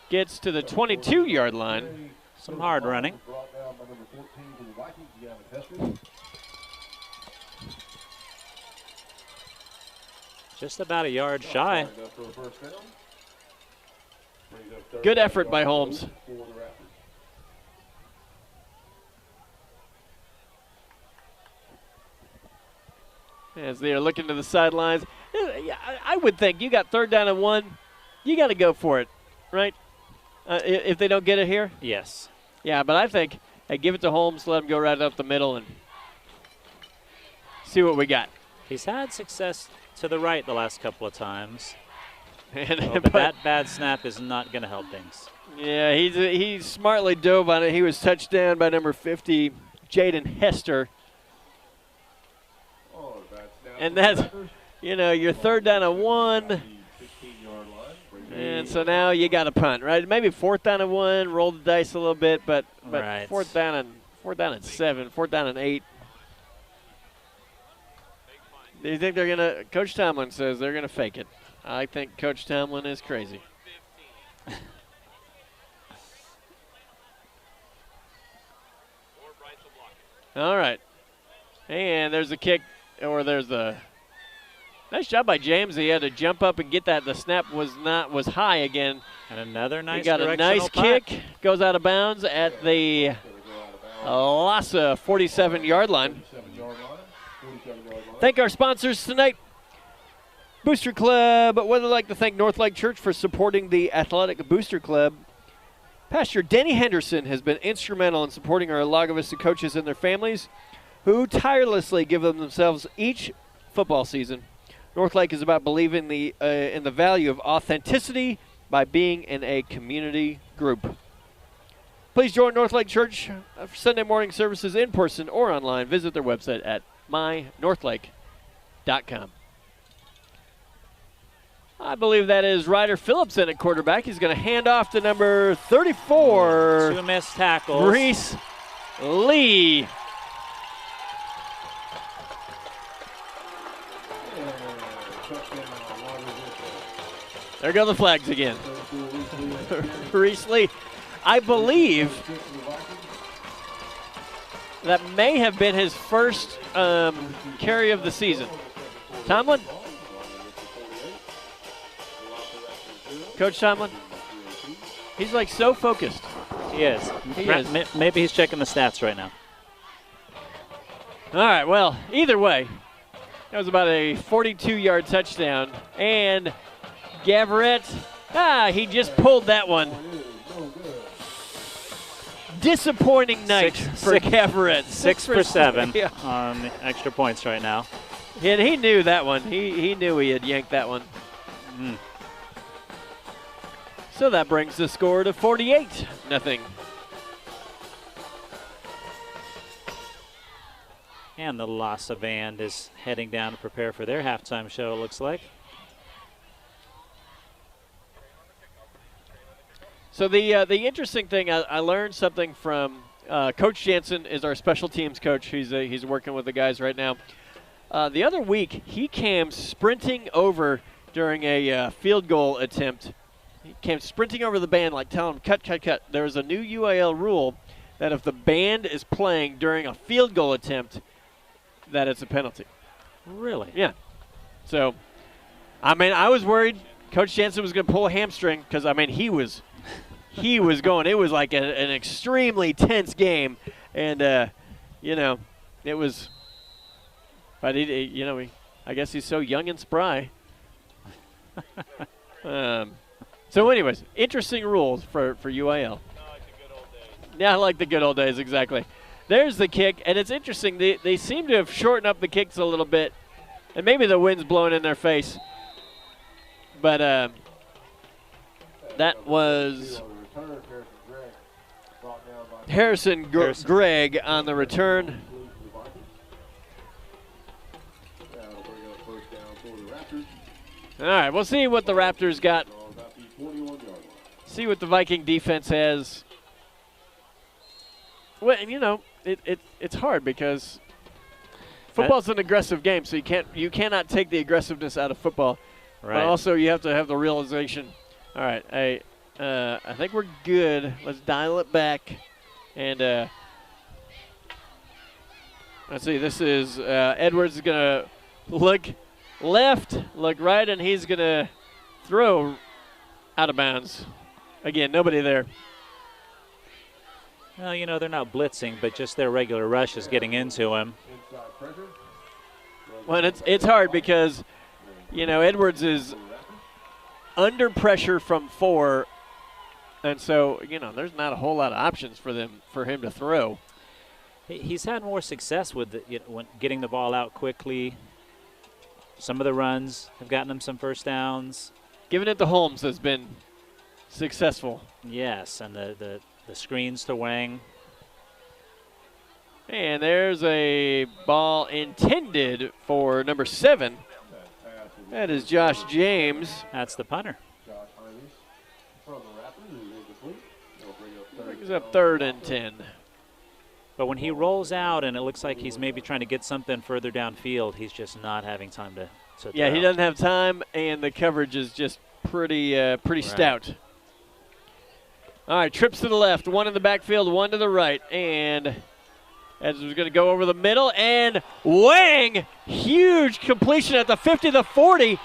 gets to the 22-yard line. Some hard running. Brought down by number 14 to the Vikings, Gavin Hester. Just about a yard shy. Lined up for a first down. Brings up third Good down effort by Holmes. for the Raptors. As they are looking to the sidelines. I would think you got third down and 1, you got to go for it, right? If they don't get it here? Yes. Yeah, but I think, hey, give it to Holmes, let him go right up the middle and see what we got. He's had success to the right the last couple of times. And, But that bad snap is not going to help things. yeah, he smartly dove on it. He was touched down by number 50, Jaden Hester. Oh, that's down And for the that's, Raptors. you know, your third down and 1. The 16-yard line. Brings up And so now you got to punt, right? Maybe fourth down and 1, roll the dice a little bit, but Right. fourth down and 7, fourth down and 8. Do you think they're going to – Coach Tomlin says they're going to fake it. I think Coach Tomlin is crazy. All right. And there's a kick, or there's the – nice job by James. He had to jump up and get that. The snap was high again. And another nice He got a directional nice punt. kick, goes out of bounds at the LASA 47-yard line. 47-yard line. 47-yard line. Thank our sponsors tonight. Booster Club. Would like to thank North Lake Church for supporting the Athletic Booster Club. Pastor Denny Henderson has been instrumental in supporting our Lago Vista coaches and their families, who tirelessly give them themselves each football season. North Lake is about believing in the value of authenticity by being in a community group. Please join North Lake Church for Sunday morning services in person or online. Visit their website at mynorthlake.com. I believe that is Ryder Phillipson at quarterback. He's going to hand off to number 34, 2 missed tackles. Reese Lee. There go the flags again. Reese Lee. I believe that may have been his first carry of the season. Tomlin? Coach Tomlin? He's like so focused. He is. He is. Maybe he's checking the stats right now. All right, well, either way, That was about a 42-yard touchdown. And Gavarette, he just pulled that one. Disappointing night for Gavarette. 6 for 7 yeah. on extra points right now. And he knew that one. He knew he had yanked that one. So that brings the score to 48-0. And the LASA band is heading down to prepare for their halftime show, it looks like. So the interesting thing, I learned something from Coach Jansen is our special teams coach. He's working with the guys right now. The other week, he came sprinting over during a field goal attempt. He came sprinting over the band, like telling them, cut, cut, cut. There's a new UIL rule that if the band is playing during a field goal attempt, that it's a penalty. Really? Yeah. So, I mean, I was worried Coach Jansen was going to pull a hamstring because, I mean, he was going. It was like an extremely tense game. And, you know, it was – but, you know, I guess he's so young and spry. So, anyways, interesting rules for UIL. Yeah, I like the good old days, exactly. There's the kick, and it's interesting. They seem to have shortened up the kicks a little bit, and maybe the wind's blowing in their face. But that was Harrison Gregg on the return. All right, we'll see what the Raptors got. See what the Viking defense has. Well, and you know, it's hard because football's an aggressive game, so you cannot take the aggressiveness out of football. Right. But also you have to have the realization. All right, I think we're good. Let's dial it back, and let's see. This is Edwards is gonna look left, look right, and he's gonna throw out of bounds. Again, nobody there. Well, you know, they're not blitzing, but just their regular rush is getting into him. Well, it's hard because, you know, Edwards is under pressure from 4, and so, you know, there's not a whole lot of options for him to throw. He's had more success with getting the ball out quickly. Some of the runs have gotten him some first downs. Giving it to Holmes has been successful. Yes, and the screens to Wang. And there's a ball intended for number 7. That is Josh James. That's the punter. Brings up 3rd and 10. But when he rolls out and it looks like he's maybe trying to get something further downfield, he's just not having time to yeah, throw. he doesn't have time, and the coverage is just pretty stout. All right, trips to the left, 1 in the backfield, 1 to the right, and as was going to go over the middle, and Wang, huge completion at the 50, the 40.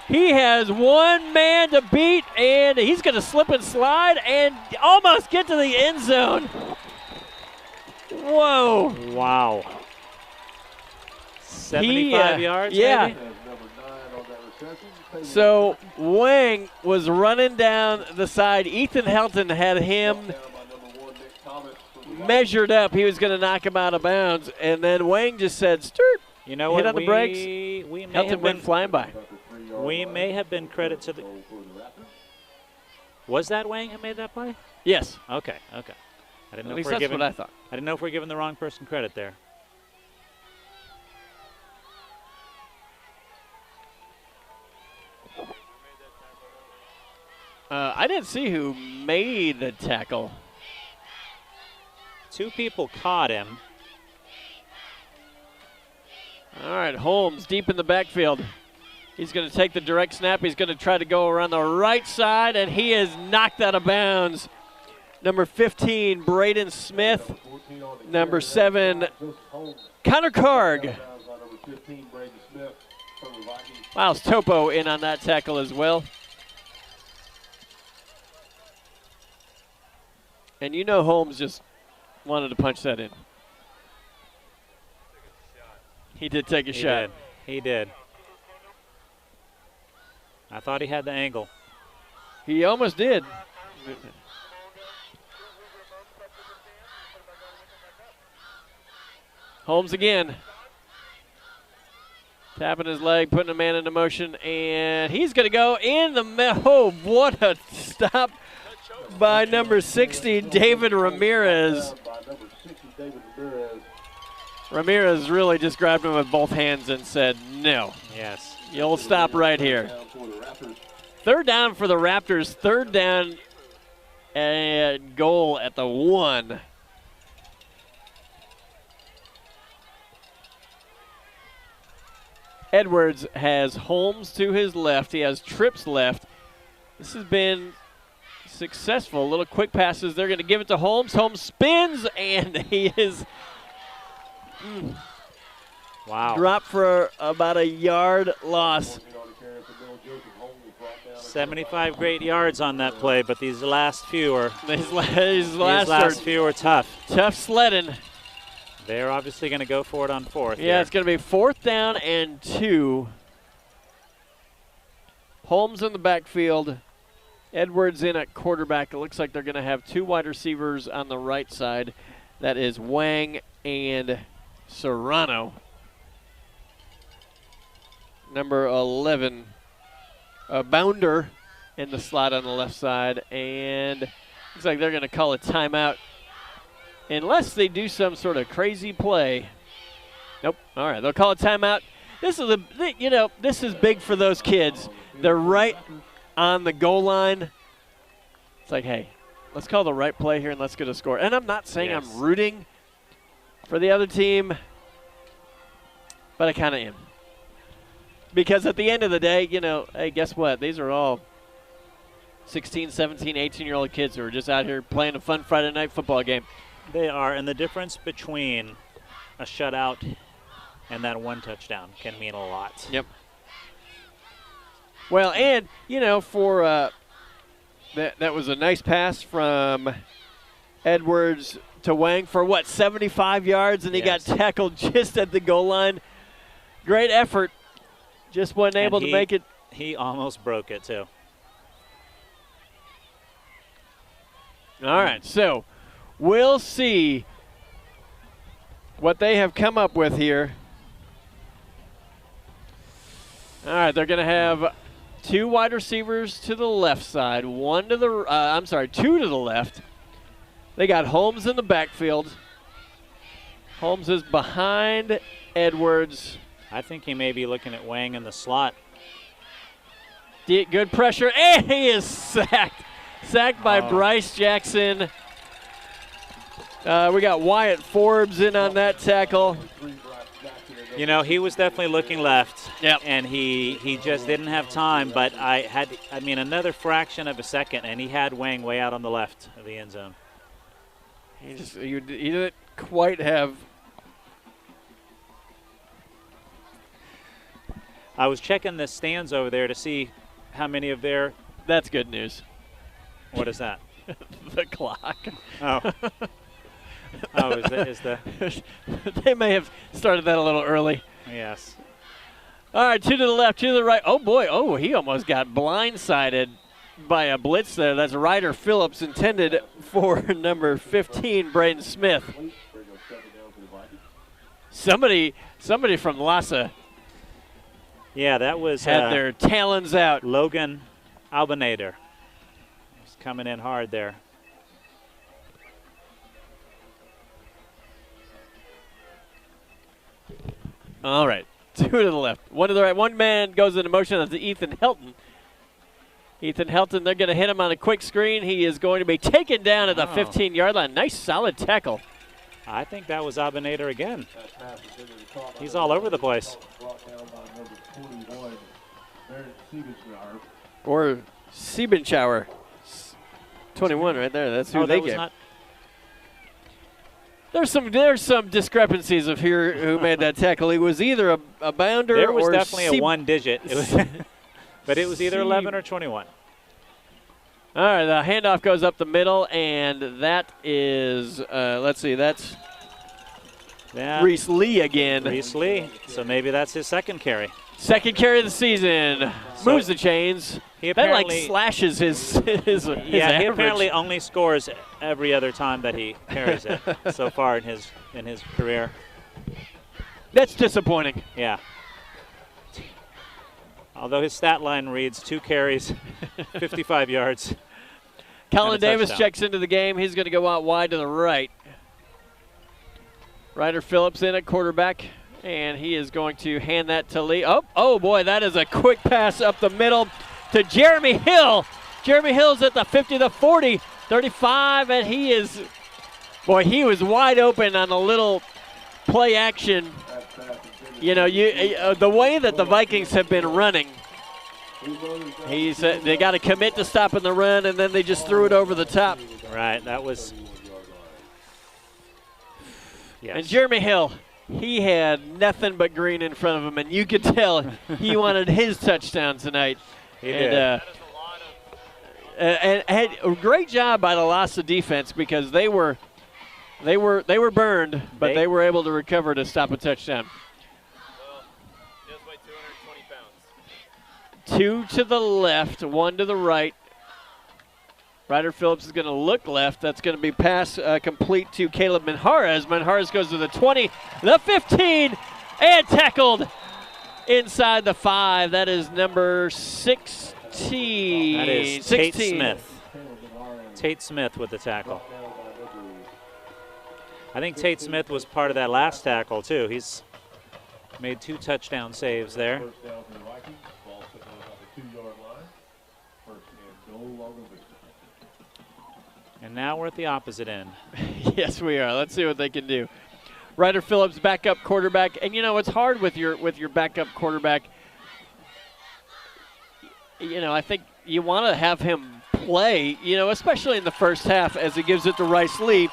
He has one man to beat, and he's going to slip and slide and almost get to the end zone. Whoa. Wow. 75 yards, yeah. maybe? So Wang was running down the side. Ethan Helton had him measured up. He was going to knock him out of bounds, and then Wang just said, "Sturt." You know hit what? on the brakes. Helton went flying by. We may have been credit to the. Was that Wang who made that play? Yes. Okay. Okay. I didn't know At if least we're that's giving, what I thought. I didn't know if we're giving the wrong person credit there. I didn't see who made the tackle. 2 people caught him. All right, Holmes deep in the backfield. He's going to take the direct snap. He's going to try to go around the right side, and he is knocked out of bounds. Number 15, Braden Smith. Number 7, Connor Karg. Miles Topo in on that tackle as well. And you know Holmes just wanted to punch that in. He did take a shot. Did. He did. I thought he had the angle. He almost did. Holmes again. Tapping his leg, putting a man into motion, and he's going to go in the oh, what a stop by number 60, David Ramirez. Ramirez really just grabbed him with both hands and said, no. Yes. You'll stop right here. Third down for the Raptors. Third down and goal at the 1. Edwards has Holmes to his left. He has Trips left. This has been successful. Little quick passes. They're going to give it to Holmes. Holmes spins, and he is dropped for about a yard loss. 75 great yards on that play, but these last few are these last few are tough. Tough sledding. They're obviously going to go for it on 4th. Yeah, here. it's going to be 4th down and 2. Holmes in the backfield. Edwards in at quarterback. It looks like they're going to have 2 wide receivers on the right side. That is Wang and Serrano. Number 11, Bounder in the slot on the left side. And looks like they're going to call a timeout. Unless they do some sort of crazy play. Nope. All right, they'll call a timeout. This is this is big for those kids. They're right on the goal line. It's like, hey, let's call the right play here and let's get a score. And I'm not saying I'm rooting for the other team, but I kind of am. Because at the end of the day, hey, guess what? These are all 16, 17, 18-year-old kids who are just out here playing a fun Friday night football game. They are, and the difference between a shutout and that 1 touchdown can mean a lot. Yep. Well, and, for that was a nice pass from Edwards to Wang for, 75 yards, and he got tackled just at the goal line. Great effort. Just wasn't able to make it. He almost broke it, too. All right, so we'll see what they have come up with here. All right, they're going to have 2 wide receivers to the left side, 2 to the left. They got Holmes in the backfield. Holmes is behind Edwards. I think he may be looking at Wang in the slot. Good pressure, and he is sacked. Sacked by Bryce Jackson. We got Wyatt Forbes in on that tackle. He was definitely looking left. Yep. And he just didn't have time, but another fraction of a second, and he had Wang way out on the left of the end zone. He didn't quite have. I was checking the stands over there to see how many of their. That's good news. What is that? The clock. Oh. Is the. They may have started that a little early. Yes. All right, 2 to the left, 2 to the right. Oh, boy. Oh, he almost got blindsided by a blitz there. That's Ryder Phillips intended for number 15, Braden Smith. Somebody from LASA. Yeah, that was. Had their talons out. Logan Albinator. He's coming in hard there. All right, 2 to the left, 1 to the right. One man goes into motion. That's Ethan Helton. Ethan Helton, they're going to hit him on a quick screen. He is going to be taken down at the 15-yard line. Nice, solid tackle. I think that was Albinator again. He's all over the place. Or Siebenschauer. 21 right there. That's who they get. There's some discrepancies of who made that tackle. He was either a bounder or there was definitely a 1 digit. But it was either 11 or 21. All right, the handoff goes up the middle, and that is, let's see, that's Yeah. Reese Lee again. Reese Lee. So maybe that's his second carry. Second carry of the season. So moves the chains. He That like apparently slashes his yeah, he average. apparently only scores every other time that he carries it so far in his career. That's disappointing. Yeah. Although his stat line reads 2 carries, 55 yards. Colin Davis touchdown. checks into the game. He's going to go out wide to the right. Ryder Phillips in at quarterback, and he is going to hand that to Lee. Oh boy, that is a quick pass up the middle to Jeremy Hill. Jeremy Hill's at the 50, the 40, 35, and he was wide open on a little play action. You know, the way that the Vikings have been running, they got to commit to stopping the run, and then they just threw it over the top. Right, that was. Yes. And Jeremy Hill, he had nothing but green in front of him, and you could tell he wanted his touchdown tonight. He did. And had a great job by the LASA defense because they were burned, but they were able to recover to stop a touchdown. Well, just weigh 220 pounds. 2 to the left, 1 to the right. Ryder Phillips is going to look left. That's going to be pass complete to Caleb Manjarez. Manjarez goes to the 20, the 15, and tackled inside the 5. That is number 16. That is 16. Tate Smith. Tate Smith with the tackle. I think Tate Smith was part of that last tackle, too. He's made 2 touchdown saves there. First down for the Vikings. Ball sitting on about the 2-yard line. First and goal, LAGO VISTA. And now we're at the opposite end. Yes, we are. Let's see what they can do. Ryder Phillips, backup quarterback, and you know it's hard with your backup quarterback. You know, I think you want to have him play. You know, especially in the first half, as he gives it to Rice Lee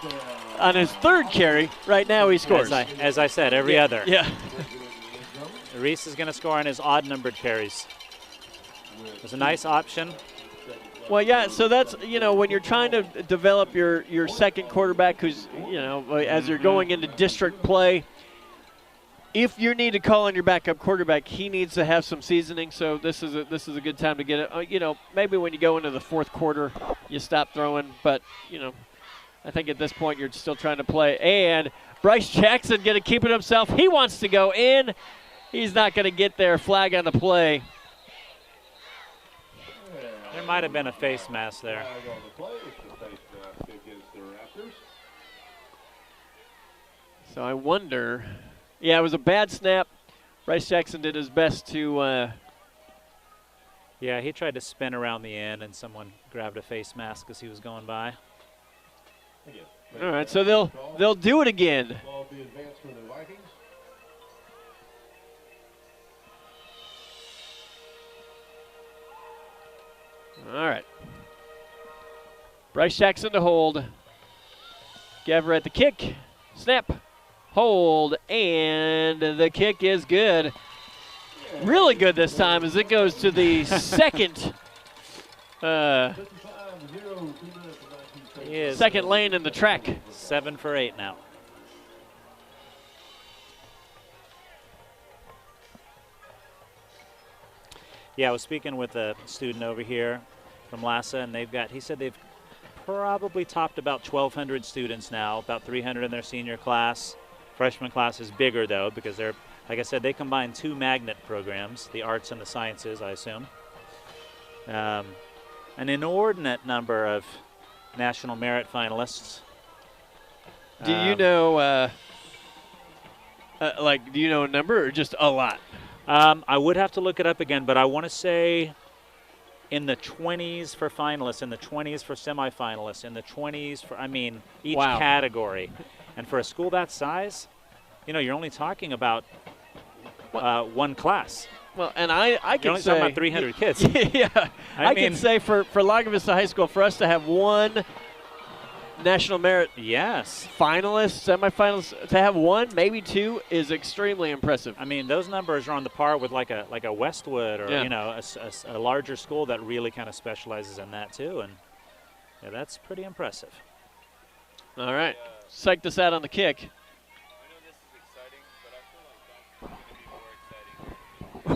on his 3rd carry. Right now, he scores. As I said, every other. Yeah. Reese is going to score on his odd-numbered carries. It's a nice option. Well, yeah, so that's, you know, when you're trying to develop your second quarterback who's, you know, as you're going into district play, if you need to call on your backup quarterback, he needs to have some seasoning, so this is a good time to get it. You know, maybe when you go into the 4th quarter, you stop throwing, but, you know, I think at this point you're still trying to play. And Bryce Jackson going to keep it himself. He wants to go in. He's not going to get there. Flag on the play. There might have been a face mask there. Flag on the play. It's the face mask against the Raptors. So I wonder. Yeah, it was a bad snap. Bryce Jackson did his best to. Yeah, he tried to spin around the end, and someone grabbed a face mask as he was going by. All right, so they'll do it again. Ball be advanced for the Vikings. All right. Bryce Jackson to hold. Gaver at the kick. Snap. Hold. And the kick is good. Really good this time as it goes to the second second lane in the track. 7 for 8 now. Yeah, I was speaking with a student over here from LASA, and he said they've probably topped about 1,200 students now, about 300 in their senior class. Freshman class is bigger, though, because they're, like I said, they combine 2 magnet programs, the arts and the sciences, I assume. An inordinate number of national merit finalists. Do you know, do you know a number or just a lot? I would have to look it up again, but I want to say in the 20s for finalists, in the 20s for semifinalists, in the 20s for, each category. And for a school that size, you know, you're only talking about one class. Well, and I can you're only say. talking about 300 kids. Yeah. I can say for Lago Vista High School, for us to have 1 national merit finalist, semifinalist, to have 1, maybe 2 is extremely impressive. I mean, those numbers are on the par with like a Westwood or you know a larger school that really kind of specializes in that too, and yeah, that's pretty impressive. All right, psych this out on the kick. I know this is a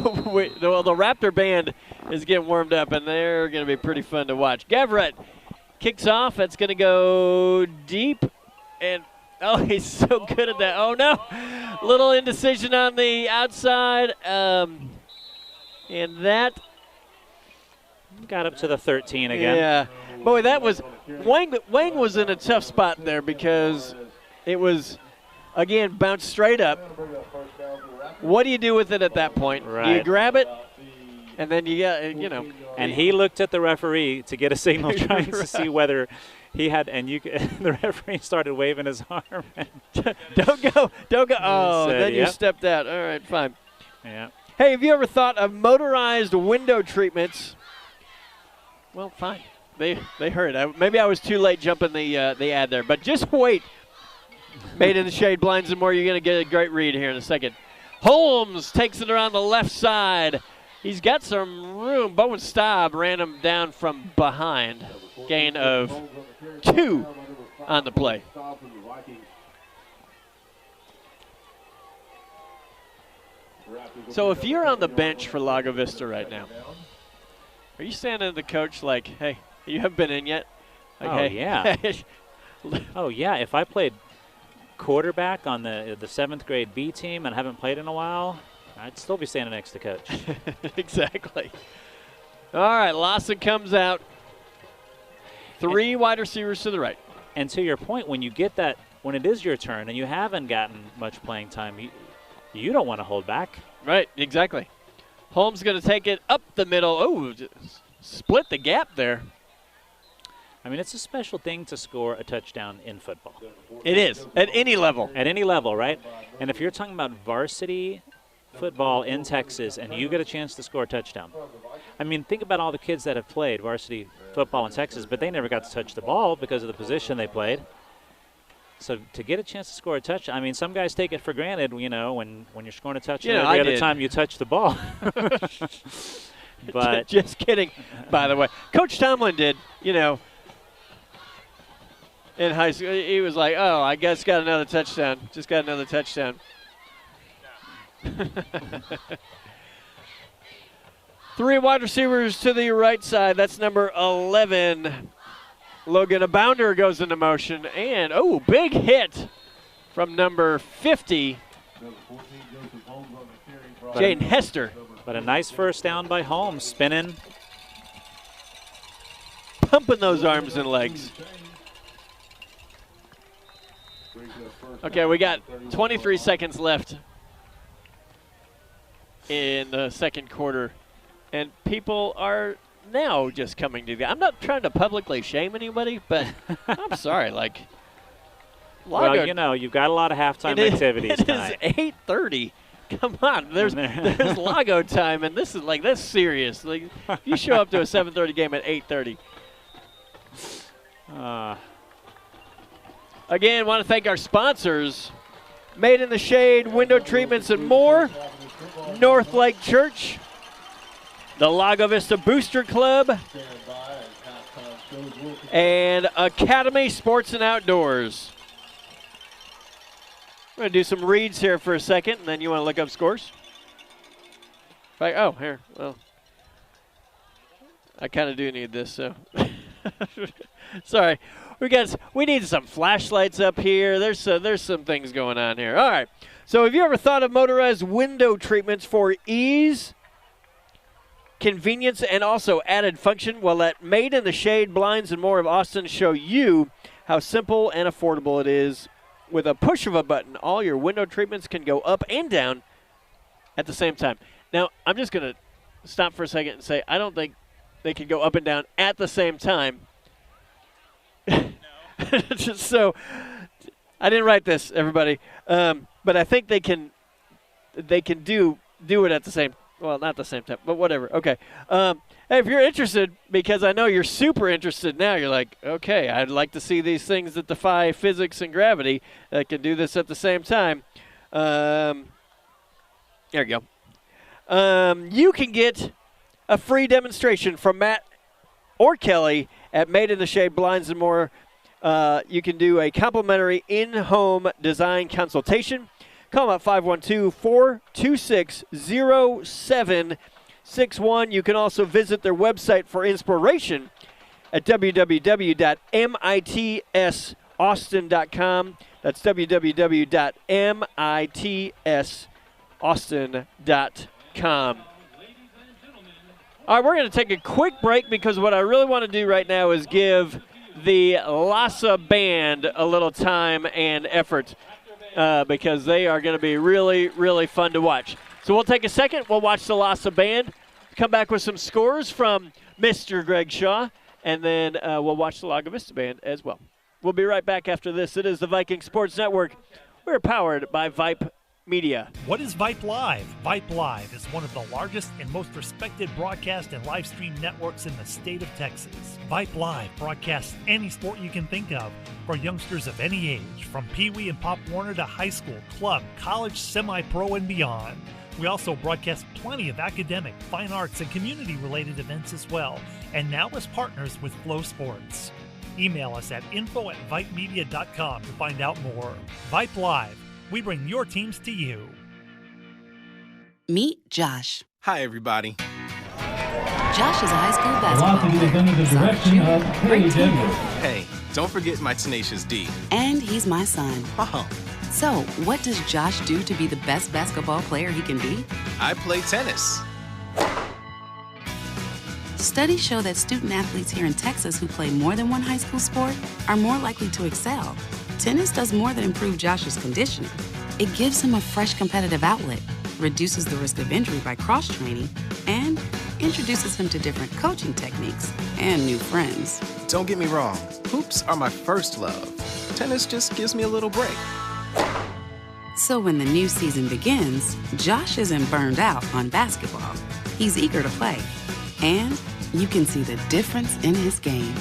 well, the Raptor band is getting warmed up, and they're going to be pretty fun to watch. Gavrett kicks off. It's going to go deep, and oh, he's so good at that. Oh, no. Little indecision on the outside, and that got up to the 13 again. Yeah. Boy, that was Wang was in a tough spot there because it was, again, bounced straight up. What do you do with it at that point? Right. Do you grab it? And then you got, And he looked at the referee to get a signal trying to see whether he had, the referee started waving his arm. Don't go. Oh, said, then you yep. stepped out. All right, fine. Yeah. Hey, have you ever thought of motorized window treatments? Well, fine. They heard. Maybe I was too late jumping the ad there, but just wait. Made in the Shade Blinds and More. You're going to get a great read here in a second. Holmes takes it around the left side. He's got some room. Bowen Staub ran him down from behind. Gain of 2 on the play. So if you're on the bench for Lago Vista right now, are you standing to the coach like, hey, you haven't been in yet? Like, Oh, hey. yeah. Oh, yeah. If I played quarterback on the 7th grade B team and haven't played in a while, I'd still be standing next to coach. Exactly. All right, Lawson comes out. 3 wide receivers to the right. And to your point, when you get that, when it is your turn and you haven't gotten much playing time, you don't want to hold back. Right, exactly. Holmes going to take it up the middle. Oh, split the gap there. I mean, it's a special thing to score a touchdown in football. It is, at any level. At any level, right? And if you're talking about varsity football in Texas and you get a chance to score a touchdown, I mean, think about all the kids that have played varsity football in Texas, but they never got to touch the ball because of the position they played. So to get a chance to score a touchdown, I mean, some guys take it for granted, when you're scoring a touchdown every other time you touch the ball. But just kidding, by the way. Coach Tomlin did, in high school. He was like, oh, I guess got another touchdown. Just got another touchdown. 3 wide receivers to the right side. That's number 11. Logan Abounder goes into motion. And, big hit from number 50, Jaden Hester. But a nice first down by Holmes, spinning. Pumping those arms and legs. Okay, we got 23 seconds left in the second quarter. And people are now just coming to I'm not trying to publicly shame anybody, but I'm sorry. Like, Lago, well, you've got a lot of halftime activities tonight. It is 8:30. Come on, there's Lago time, and that's serious. Like, if you show up to a 7:30 game at 8:30. Again, want to thank our sponsors: Made in the Shade, Window Treatments and More, North Lake Church, the Lago Vista Booster Club, and Academy Sports and Outdoors. We're going to do some reads here for a second, and then you want to look up scores? Here. Well, I kind of do need this, so. Sorry. We need some flashlights up here. There's some things going on here. All right. So have you ever thought of motorized window treatments for ease, convenience, and also added function? Well, at Made in the Shade Blinds and More of Austin show you how simple and affordable it is. With a push of a button, all your window treatments can go up and down at the same time. Now, I'm just going to stop for a second and say I don't think they can go up and down at the same time. So I didn't write this, everybody, but I think they can do it at the same. Well, not the same time, but whatever. Okay. Hey, if you're interested, because I know you're super interested now, you're like, okay, I'd like to see these things that defy physics and gravity that can do this at the same time. There you go. You can get a free demonstration from Matt or Kelly at Made in the Shade Blinds and More. You can do a complimentary in-home design consultation. Call them at 512-426-0761. You can also visit their website for inspiration at www.mitsaustin.com. That's www.mitsaustin.com. All right, we're going to take a quick break because what I really want to do right now is give the LASA band a little time and effort because they are going to be really, really fun to watch. So we'll take a second. We'll watch the LASA band, come back with some scores from Mr. Greg Shaw, and then we'll watch the Lago Vista band as well. We'll be right back after this. It is the Viking Sports Network. We're powered by Vype Media. What is Vype Live? Vype Live is one of the largest and most respected broadcast and live stream networks in the state of Texas. Vype Live broadcasts any sport you can think of for youngsters of any age, from Pee Wee and Pop Warner to high school, club, college, semi-pro, and beyond. We also broadcast plenty of academic, fine arts, and community-related events as well, and now as partners with Flow Sports. Email us at info@vypemedia.com to find out more. Vype Live. We bring your teams to you. Meet Josh. Hi, everybody. Josh is a high school basketball player. Is under the direction of Paige Edwards. Hey, don't forget my tenacious D. And he's my son. Oh, So, what does Josh do to be the best basketball player he can be? I play tennis. Studies show that student athletes here in Texas who play more than one high school sport are more likely to excel. Tennis does more than improve Josh's conditioning. It gives him a fresh competitive outlet, reduces the risk of injury by cross-training, and introduces him to different coaching techniques and new friends. Don't get me wrong, hoops are my first love. Tennis just gives me a little break. So when the new season begins, Josh isn't burned out on basketball. He's eager to play. And you can see the difference in his game.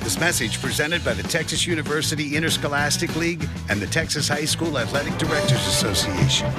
This message presented by the Texas University Interscholastic League and the Texas High School Athletic Directors Association.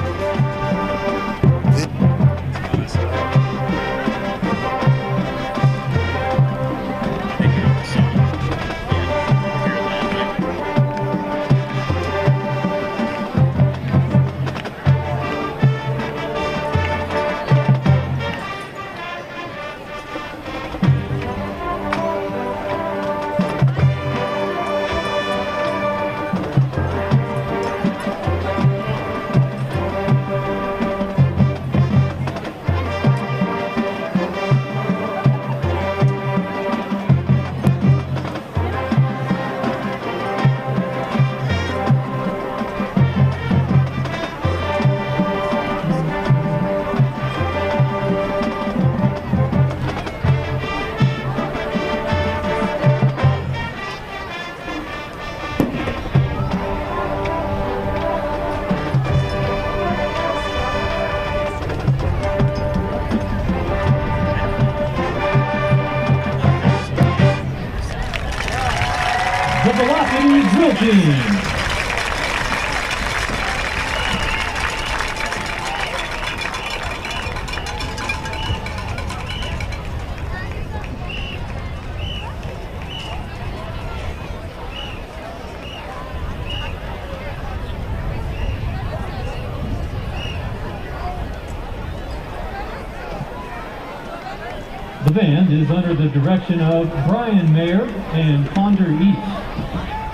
The band is under the direction of Brian Mayer and Ponder East.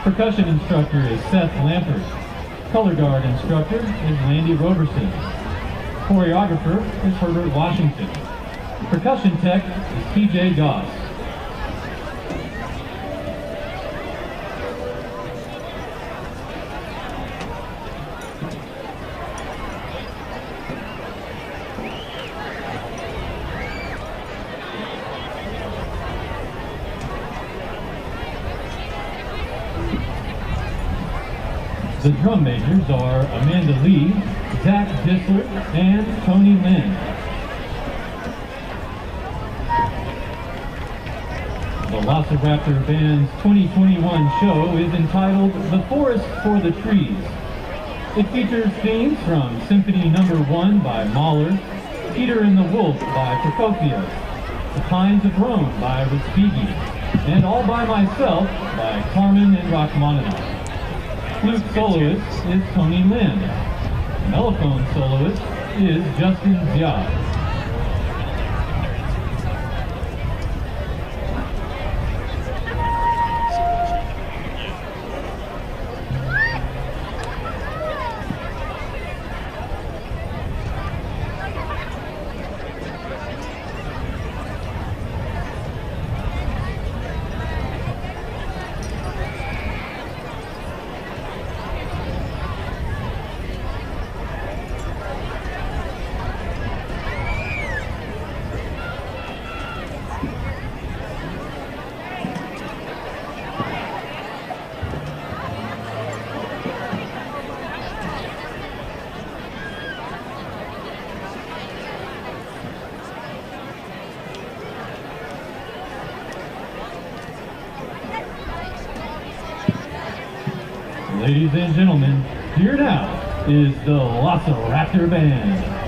Percussion instructor is Seth Lampert. Color guard instructor is Landy Roberson. Choreographer is Herbert Washington. Percussion tech is TJ Goss. The drum majors are Amanda Lee, Zach Dissler, and Tony Lynn. The LASA Raptor Band's 2021 show is entitled The Forest for the Trees. It features themes from Symphony No. 1 by Mahler, Peter and the Wolf by Prokofiev, The Pines of Rome by Respighi, and All by Myself by Carmen and Rachmaninoff. Flute soloist is Tony Lynn. mellophone soloist is Justin Ziad. Ladies and gentlemen, here now is the LASA Raptor Band.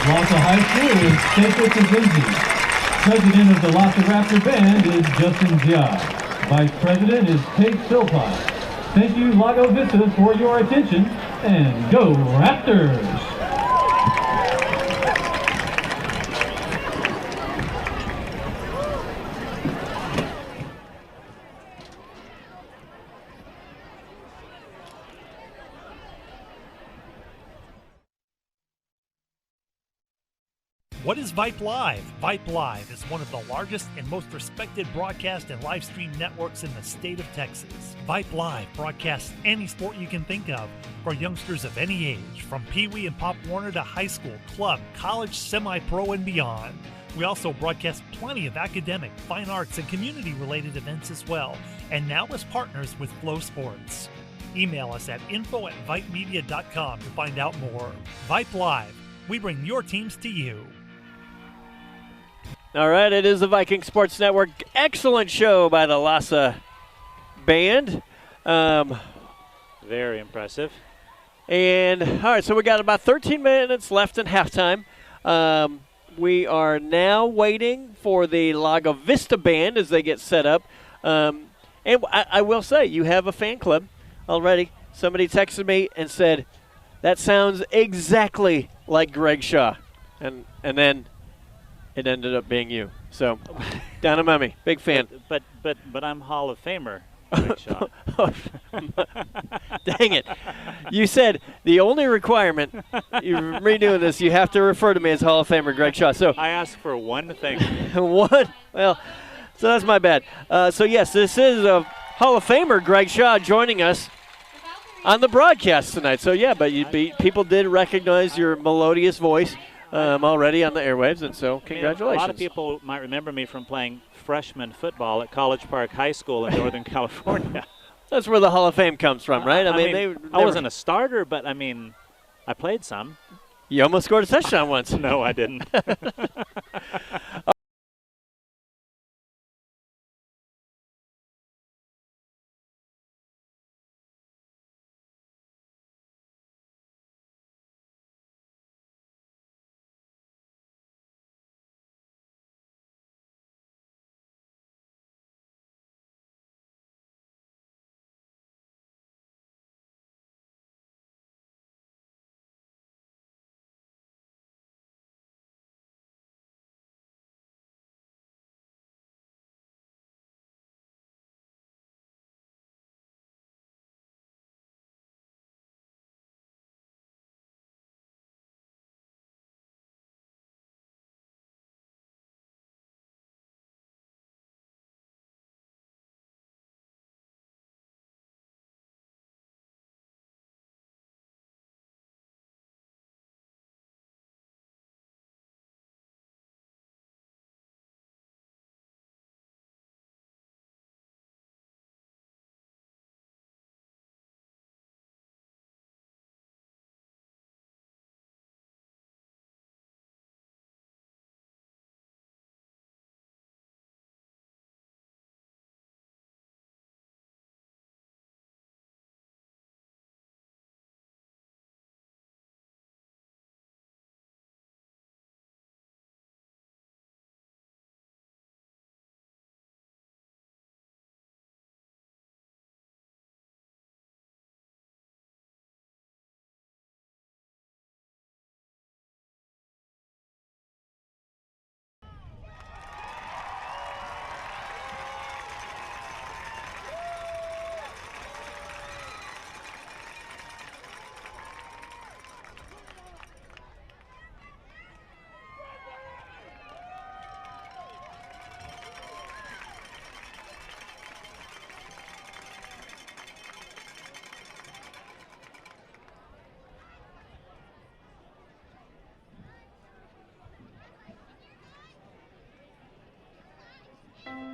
LASA High School is Staples Kazinzi. President of the LASA Raptor Band is Justin Jia. Vice President is Paige Philpott. Thank you, LAGO VISTA, for your attention, and go Raptors! What is Vype Live? Vype Live is one of the largest and most respected broadcast and live stream networks in the state of Texas. Vype Live broadcasts any sport you can think of for youngsters of any age, from Pee Wee and Pop Warner to high school, club, college, semi-pro, and beyond. We also broadcast plenty of academic, fine arts, and community-related events as well, and now as partners with Flow Sports. Email us at info@vypemedia.com to find out more. Vype Live. We bring your teams to you. All right, it is the Viking Sports Network. Excellent show by the LASA band. Very impressive. And, all right, so we got about 13 minutes left in halftime. We are now waiting for the Lago Vista band as they get set up. And I will say, you have a fan club already. Somebody texted me and said, that sounds exactly like Greg Shaw. And then it ended up being you. So, down a mummy, big fan. But I'm Hall of Famer, Greg Shaw. Dang it. You said the only requirement, you're redoing this, you have to refer to me as Hall of Famer Greg Shaw. So I asked for one thing. One? Well, so that's my bad. So, yes, this is a Hall of Famer Greg Shaw joining us on the broadcast tonight. So, yeah, but people did recognize your melodious voice already on the airwaves, and so congratulations. A lot of people might remember me from playing freshman football at College Park High School in Northern California. That's where the Hall of Fame comes from, right? I mean, I wasn't a starter, but, I mean, I played some. You almost scored a touchdown once. No, I didn't.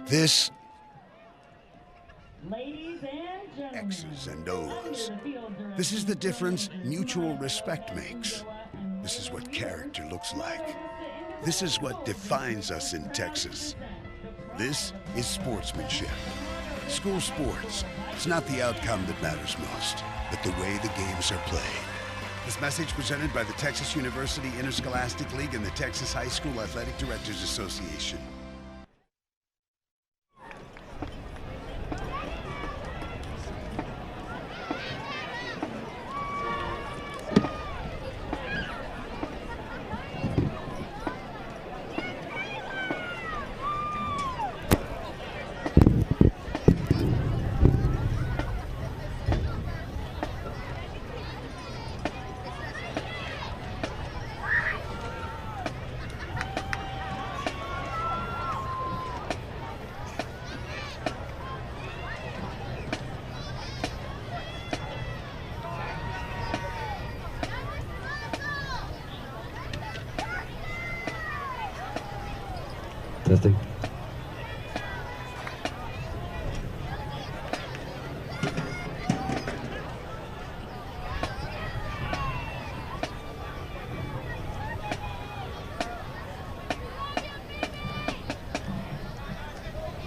This Ladies and gentlemen, X's and O's. This is the difference mutual respect makes. This is what character looks like. This is what defines us in Texas. This is sportsmanship. School sports. It's not the outcome that matters most, but the way the games are played. This message presented by the Texas University Interscholastic League and the Texas High School Athletic Directors Association. Testing.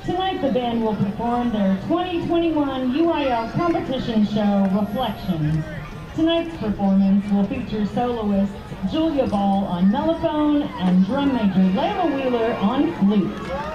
Tonight the band will perform their 2021 UIL competition show, Reflections. Tonight's performance will feature soloists Julia Ball on mellophone and drum major Layla Wheeler on flute.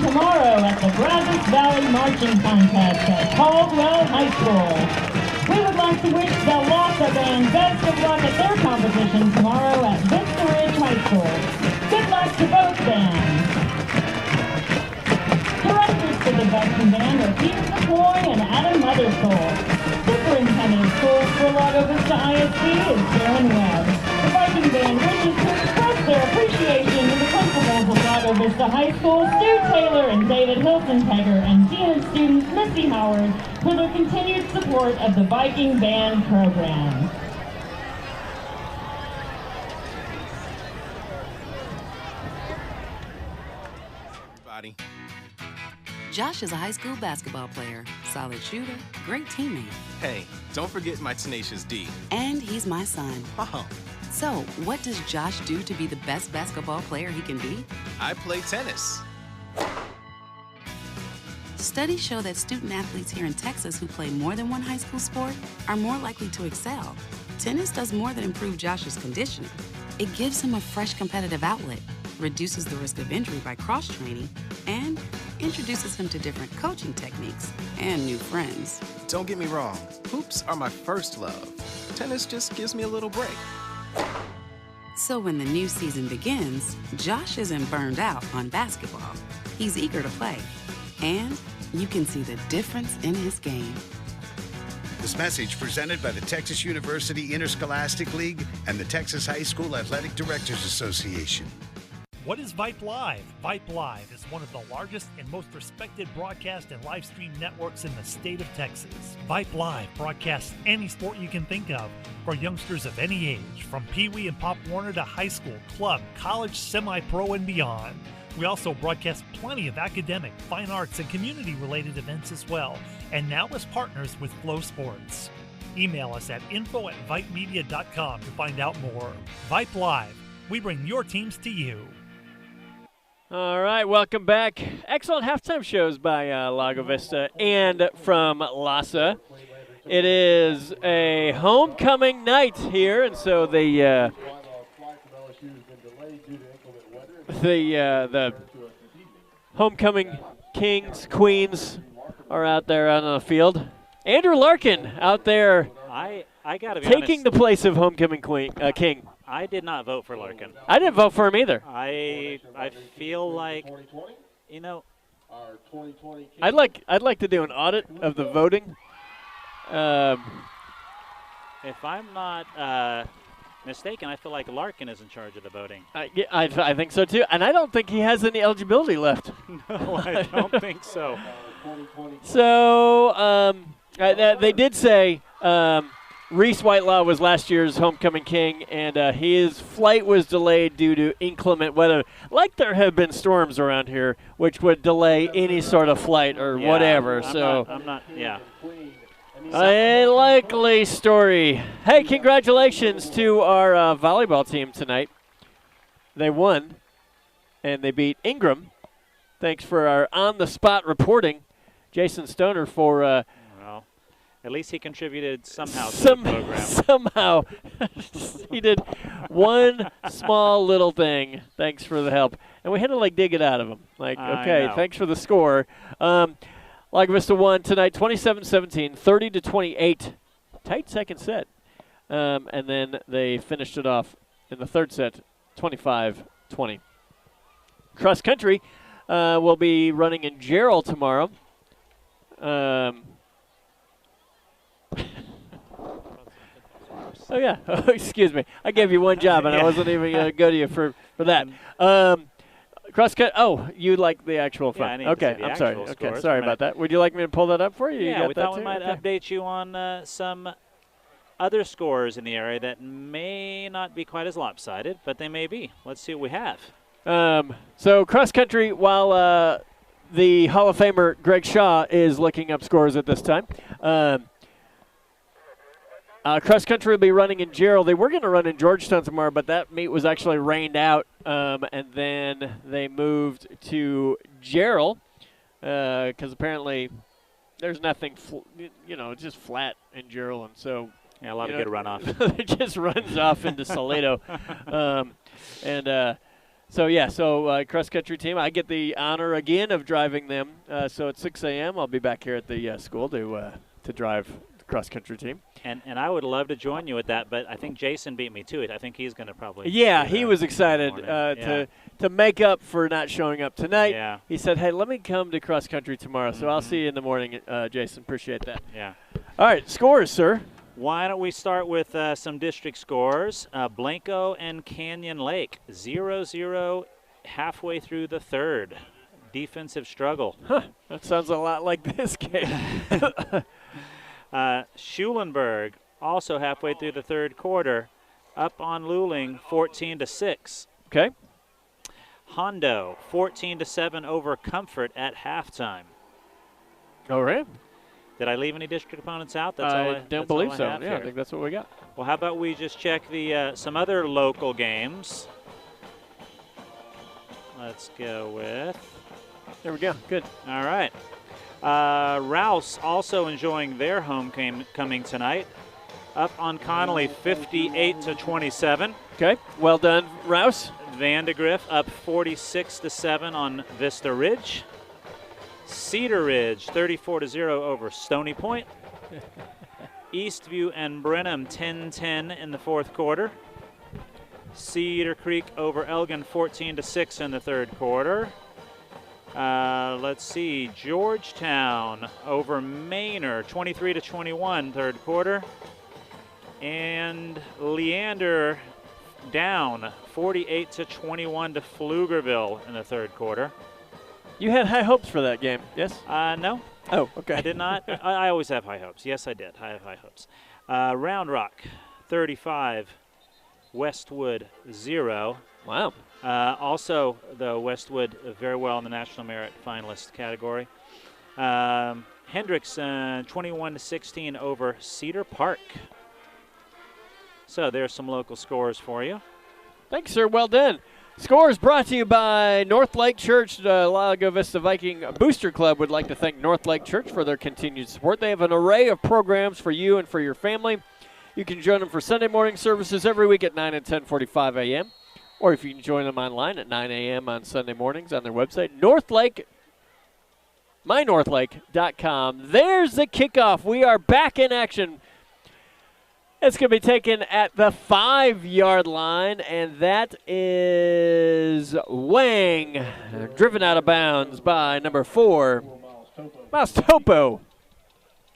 tomorrow at the Brazos Valley Marching Contest at Caldwell High School. We would like to wish the LASA band best of luck at their competition tomorrow at VISTA Ridge High School. Good luck to both bands. Directors for the Veteran Band are Peter McCoy and Adam Mothersole. Superintendent of Schools for Lago Vista ISD is Karen Webb. The Viking Band wishes to express their appreciation to the principals of Lago Vista High School, Stu Taylor and David Hilton-Tegger, and Dean of Students Missy Howard for their continued support of the Viking Band program. Everybody. Josh is a high school basketball player, solid shooter, great teammate. Hey, don't forget my tenacious D. And he's my son. Oh, So, what does Josh do to be the best basketball player he can be? I play tennis. Studies show that student athletes here in Texas who play more than one high school sport are more likely to excel. Tennis does more than improve Josh's conditioning. It gives him a fresh competitive outlet, reduces the risk of injury by cross-training, and introduces him to different coaching techniques and new friends. Don't get me wrong, hoops are my first love. Tennis just gives me a little break. So when the new season begins, Josh isn't burned out on basketball. He's eager to play, and you can see the difference in his game. This message presented by the Texas University Interscholastic League and the Texas High School Athletic Directors Association. What is Vype Live? Vype Live is one of the largest and most respected broadcast and live stream networks in the state of Texas. Vype Live broadcasts any sport you can think of for youngsters of any age, from Pee Wee and Pop Warner to high school, club, college, semi-pro, and beyond. We also broadcast plenty of academic, fine arts, and community-related events as well, and now as partners with Flow Sports. Email us at info@vypemedia.com to find out more. Vype Live. We bring your teams to you. All right, welcome back. Excellent halftime shows by Lago Vista and from LASA. It is a homecoming night here, and so the homecoming kings, queens are out there on the field. Andrew Larkin out there I gotta be taking honest, the place of homecoming king. I did not vote for Larkin. I didn't vote for him either. I feel like, you know, I'd like to do an audit of the voting. if I'm not mistaken, I feel like Larkin is in charge of the voting. I think so too, and I don't think he has any eligibility left. No, I don't think so. So they did say Reese Whitelaw was last year's homecoming king, and his flight was delayed due to inclement weather. Like there have been storms around here, which would delay any sort of flight or whatever. I'm not. A likely story. Hey, congratulations to our volleyball team tonight. They won, and they beat Ingram. Thanks for our on-the-spot reporting, Jason Stoner, for well, at least he contributed somehow to the program. Somehow. He did one small little thing. Thanks for the help. And we had to, dig it out of him. Okay, thanks for the score. Lago Vista won tonight 27-17, 30-28. Tight second set. And then they finished it off in the third set, 25-20. Cross country will be running in Gerald tomorrow. Oh, yeah. Excuse me. I gave you one job, and I wasn't even going to go to you for that. Cross-cut. Oh, you like the actual front. Yeah, I need to see the I'm sorry. actual Okay, scores. sorry about that. Would you like me to pull that up for you? Yeah, you we got thought that we too? might Okay. update you on some other scores in the area that may not be quite as lopsided, but they may be. Let's see what we have. So cross-country, while the Hall of Famer Greg Shaw is looking up scores at this time, cross-country will be running in Gerald. They were going to run in Georgetown tomorrow, but that meet was actually rained out, and then they moved to Gerald because apparently there's nothing, it's just flat in Gerald, and so a lot of good runoff. It just runs off into Salado, and So yeah, cross country team. I get the honor again of driving them. So at 6 a.m. I'll be back here at the school to drive the cross country team. And I would love to join you with that, but I think Jason beat me to it. I think he's going to probably. Yeah, he was excited to make up for not showing up tonight. Yeah. He said, "Hey, let me come to cross country tomorrow." So I'll see you in the morning, Jason. Appreciate that. Yeah. All right, scores, sir. Why don't we start with some district scores? Blanco and Canyon Lake, 0-0 halfway through the third. Defensive struggle. Huh, that sounds a lot like this game. Schulenburg, also halfway through the third quarter, up on Luling, 14-6. Okay. Hondo, 14-7 over Comfort at halftime. All right. Did I leave any district opponents out? I don't believe so. Yeah, I think that's what we got. Well, how about we just check the some other local games? Let's go with. There we go. Good. All right. Rouse also enjoying their homecoming tonight. Up on Connolly, 58-27. Okay. Well done, Rouse. Vandegrift up 46-7 on Vista Ridge. Cedar Ridge 34-0 over Stony Point. Eastview and Brenham 10-10 in the fourth quarter. Cedar Creek over Elgin 14-6 in the third quarter. Let's see, Georgetown over Manor 23-21 third quarter. And Leander down 48-21 to Pflugerville in the third quarter. You had high hopes for that game, yes? No. Oh, okay. I did not. I always have high hopes. Yes, I did. I have high hopes. Round Rock, 35. Westwood, 0. Wow. Also, the Westwood very well in the National Merit finalist category. Hendrickson, 21-16 over Cedar Park. So there's some local scores for you. Thanks, sir. Well done. Scores brought to you by North Lake Church. The Lago Vista Viking Booster Club would like to thank North Lake Church for their continued support. They have an array of programs for you and for your family. You can join them for Sunday morning services every week at 9 and 10:45 a.m. Or if you can join them online at 9 a.m. on Sunday mornings on their website, mynorthlake.com. There's the kickoff. We are back in action. It's going to be taken at the 5-yard line, and that is Wang, driven out of bounds by number 4, Miles Topo,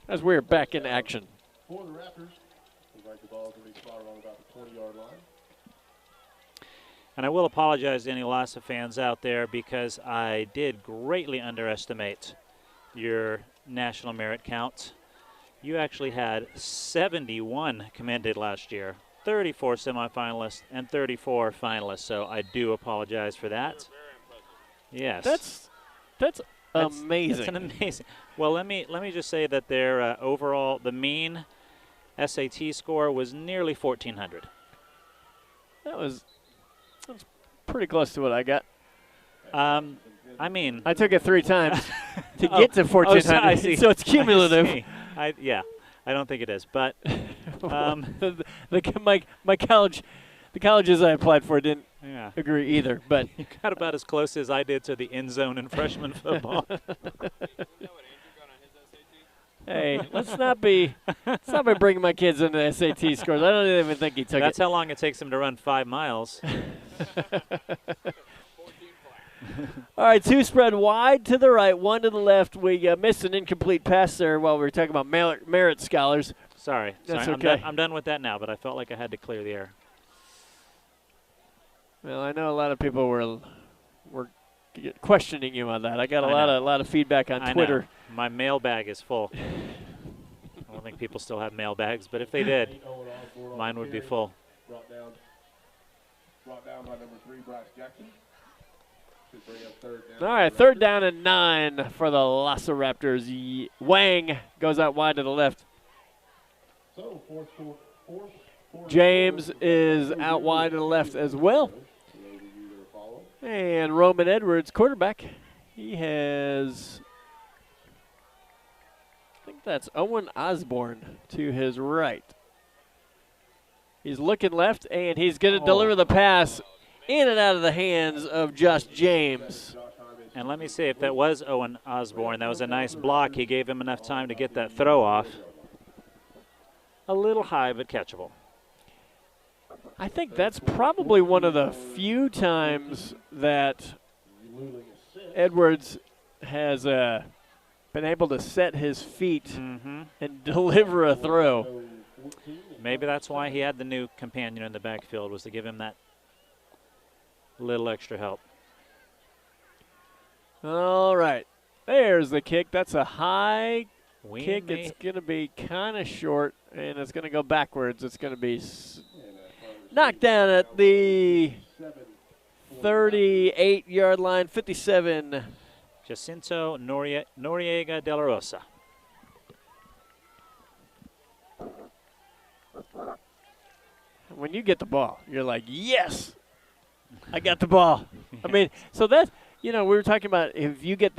as we're back in action. For the Raptors, the ball is going to be spotted on about the 20-yard line. And I will apologize to any LASA fans out there because I did greatly underestimate your national merit count. You actually had 71 commended last year, 34 semifinalists, and 34 finalists. So I do apologize for that. Yes, that's amazing. That's an amazing. Well, let me just say that their overall, the mean SAT score was nearly 1,400. That's pretty close to what I got. I mean, I took it 3 times to get to 1,400, so it's cumulative. Yeah, I don't think it is, but my college, the colleges I applied for didn't agree either. But you got about as close as I did to the end zone in freshman football. Hey, let's not be bringing my kids into SAT scores. I don't even think he took it. That's how long it takes him to run 5 miles. All right, 2 spread wide to the right, 1 to the left. We missed an incomplete pass there while we were talking about merit scholars. Sorry. That's okay. I'm done with that now, but I felt like I had to clear the air. Well, I know a lot of people were questioning you on that. I got a lot of feedback on Twitter. Know. My mailbag is full. I don't think people still have mailbags, but if they did, mine would be full. Brought down by number 3, Bryce Jackson. All right, 3rd down and 9 for the LASA Raptors. Wang goes out wide to the left. James is out wide to the left as well. And Roman Edwards, quarterback, he has, I think that's Owen Osborne to his right. He's looking left, and he's going to deliver the pass. in and out of the hands of Josh James. And let me see if that was Owen Osborne. That was a nice block. He gave him enough time to get that throw off. A little high, but catchable. I think that's probably one of the few times that Edwards has been able to set his feet and deliver a throw. Maybe that's why he had the new companion in the backfield, was to give him that little extra help. All right. There's the kick. That's a high kick. may- It's going to be kind of short, and it's going to go backwards. It's going to be knocked down at the 38-yard line, 57. Jacinto Noriega de la Rosa. When you get the ball, you're like, yes, I got the ball. I mean, so that's, we were talking about if you get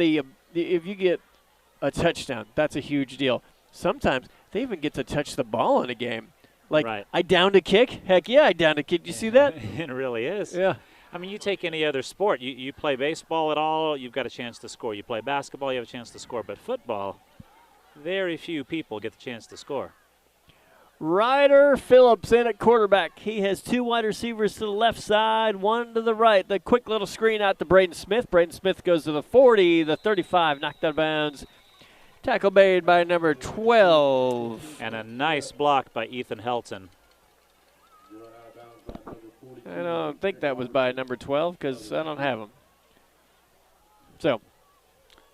a touchdown, that's a huge deal. Sometimes they even get to touch the ball in a game. Like, Right. I downed a kick. Heck yeah, I downed a kick. Do you see that? It really is. Yeah. I mean, you take any other sport. You play baseball at all, you've got a chance to score. You play basketball, you have a chance to score. But football, very few people get the chance to score. Ryder Phillips in at quarterback. He has two wide receivers to the left side, one to the right. The quick little screen out to Braden Smith. Braden Smith goes to the 40, the 35, knocked out of bounds. Tackle made by number 12. And a nice block by Ethan Helton. I don't think that was by number 12 because I don't have him. So.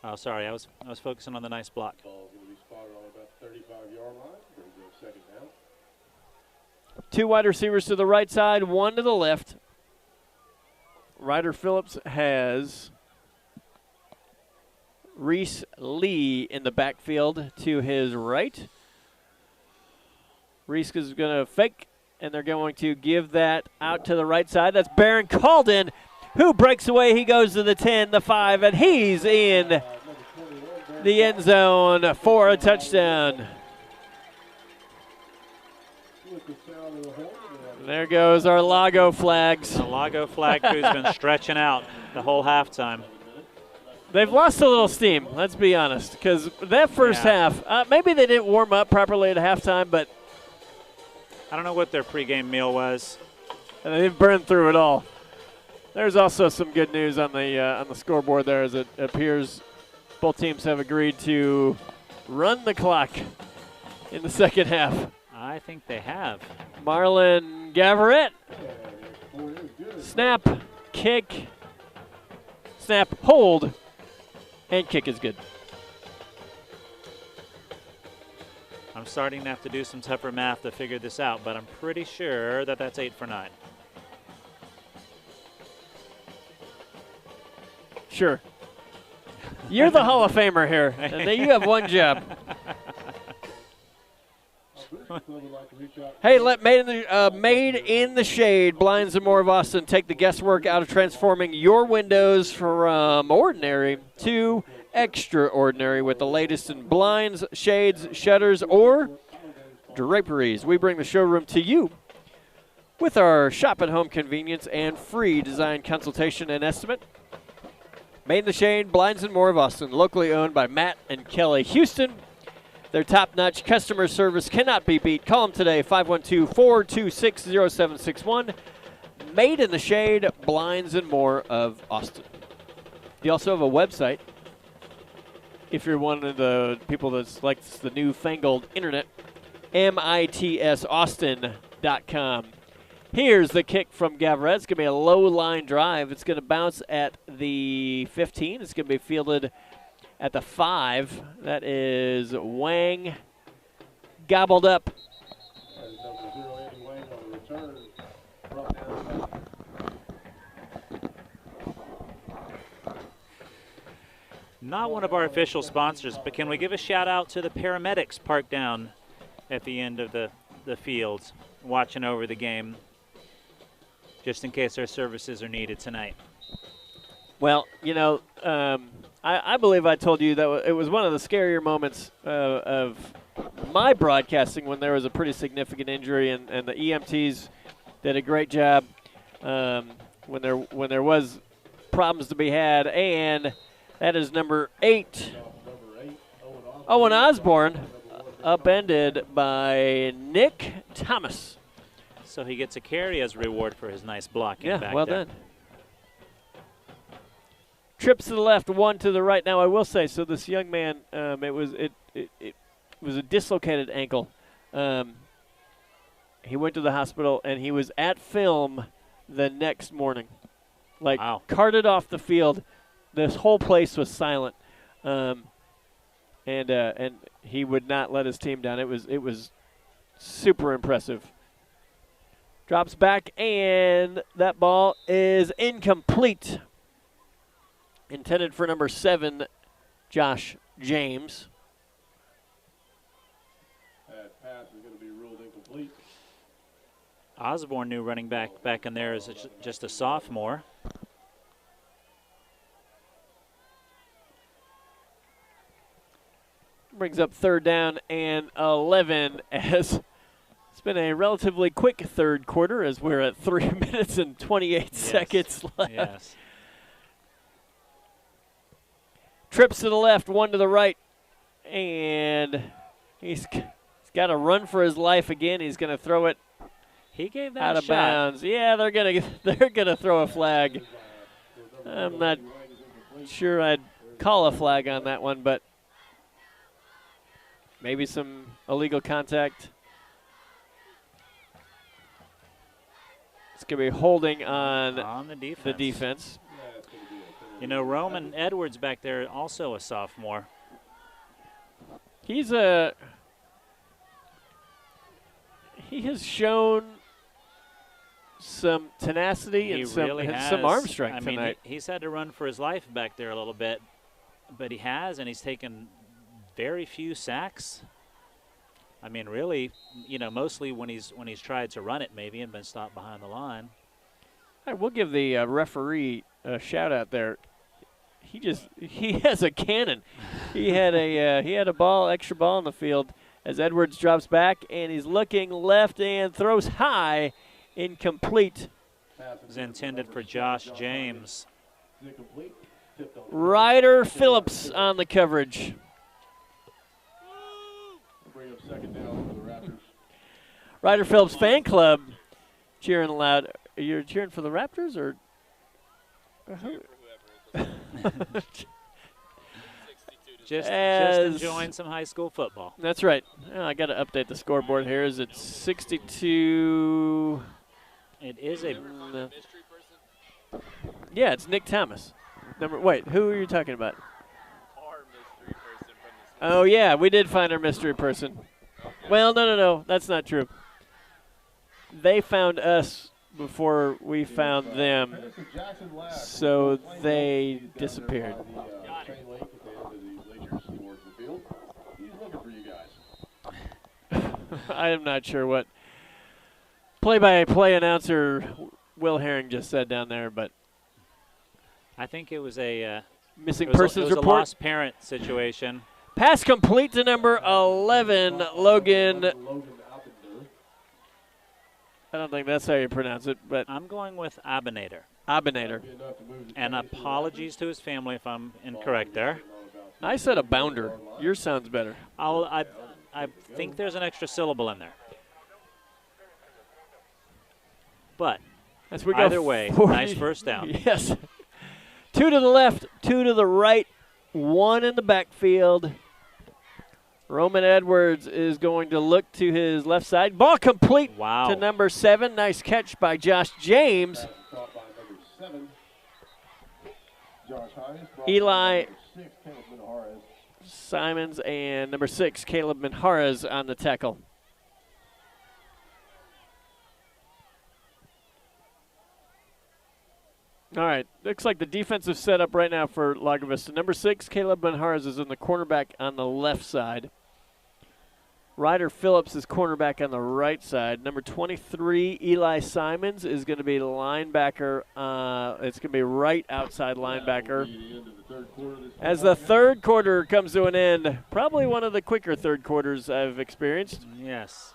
Oh, sorry, I was focusing on the nice block. Ball's going to be spotted on about 35-yard line. Brings up second down. Two wide receivers to the right side, one to the left. Ryder Phillips has Reese Lee in the backfield to his right. Reese is going to fake, and they're going to give that out to the right side. That's Barron Calden, who breaks away. He goes to the 10, the 5, and he's in the end zone for a touchdown. There goes our LAGO flags. The LAGO flag crew's been stretching out the whole halftime. They've lost a little steam, let's be honest, because that first half, maybe they didn't warm up properly at halftime, but I don't know what their pregame meal was. And they've burned through it all. There's also some good news on the scoreboard there, as it appears both teams have agreed to run the clock in the second half. I think they have. Marlon Gavarette. Snap, kick, snap, hold, and kick is good. I'm starting to have to do some tougher math to figure this out, but I'm pretty sure that that's 8 for 9. Sure. You're the Hall of Famer here, and you have one job. Hey, let Made in the Shade, Blinds and More of Austin, take the guesswork out of transforming your windows from ordinary to extraordinary with the latest in blinds, shades, shutters, or draperies. We bring the showroom to you with our shop-at-home convenience and free design consultation and estimate. Made in the Shade, Blinds and More of Austin, locally owned by Matt and Kelly Houston. Their top-notch customer service cannot be beat. Call them today, 512-426-0761. Made in the Shade, Blinds and More of Austin. You also have a website. If you're one of the people that likes the newfangled internet, mitsaustin.com. Here's the kick from Gavarette. It's going to be a low-line drive. It's going to bounce at the 15. It's going to be fielded at the 5. That is Wang gobbled up. Not one of our official sponsors, but can we give a shout out to the paramedics parked down at the end of the fields watching over the game, just in case our services are needed tonight? Well, I believe I told you that it was one of the scarier moments of my broadcasting when there was a pretty significant injury, and the EMTs did a great job when there was problems to be had, and that is number 8. Owen Osborne, upended by Nick Thomas. So he gets a carry as a reward for his nice blocking back well there. done. Trips to the left, 1 to the right. Now I will say, so this young man, it was a dislocated ankle. He went to the hospital and he was at film the next morning, like carted off the field. This whole place was silent, and he would not let his team down. It was super impressive. Drops back, and that ball is incomplete. Intended for number 7, Josh James. That pass is going to be ruled incomplete. Osborne, new running back in there, is just a sophomore. Brings up 3rd down and 11 as it's been a relatively quick third quarter as we're at 3 minutes and 28 seconds left. Yes. Trips to the left, 1 to the right, and he's got to run for his life again. He's going to throw it He gave that out of shot. bounds. Yeah, they're gonna throw a flag. I'm not sure I'd call a flag on that one, but maybe some illegal contact. It's gonna be holding on the defense. The defense. You know, Roman Edwards back there, also a sophomore. He has shown some tenacity and some arm strength tonight. I mean, he's had to run for his life back there a little bit, but he has, and he's taken very few sacks. I mean, really, you know, mostly when he's tried to run it maybe and been stopped behind the line. All right, we'll give the referee a shout out there. He has a cannon. He had a extra ball in the field as Edwards drops back, and he's looking left and throws high, incomplete. It was intended for Josh James. Ryder Phillips on the coverage. Bring up 2nd down for the Raptors. Ryder Phillips fan club cheering loud. You're cheering for the Raptors or? Just enjoying some high school football. That's right. I got to update the scoreboard here. Is it 62? It is a yeah, it's Nick Thomas. Wait, who are you talking about? Oh yeah, we did find our mystery person. Well, no, that's not true. They found us before we found them, so they disappeared. I am not sure what play-by-play announcer Will Herring just said down there, but I think it was a missing persons report. A lost parent situation. Pass complete to number 11, Logan. I don't think that's how you pronounce it, but I'm going with Abinator. Abinator. And apologies to his family if I'm incorrect there. I said a bounder. Yours sounds better. I think there's an extra syllable in there. But as we either go way, 40, nice first down. Yes. 2 to the left, 2 to the right, 1 in the backfield. Roman Edwards is going to look to his left side. Ball complete to number 7. Nice catch by Josh James. Eli Simons and number 6, Caleb Minjarez on the tackle. All right, looks like the defensive setup right now for Lago Vista. Number 6, Caleb Minjarez is in the cornerback on the left side. Ryder Phillips is cornerback on the right side. Number 23, Eli Simons, is going to be linebacker. It's going to be right outside linebacker. As the third quarter comes to an end, probably one of the quicker third quarters I've experienced. Yes.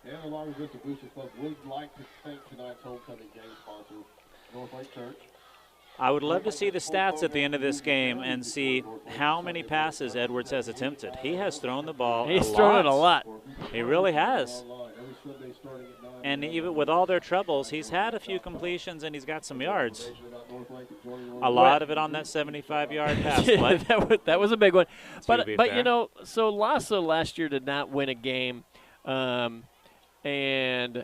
And the Lago Vista Booster Club would like to thank tonight's homecoming game sponsor, North Lake Church. I would love to see the stats at the end of this game and see how many passes Edwards has attempted. He has thrown the ball He's thrown it a lot. He really has. And even with all their troubles, he's had a few completions and he's got some yards. A lot of it on that 75-yard pass play. that was a big one. But fair. you know, so LASA last year did not win a game. And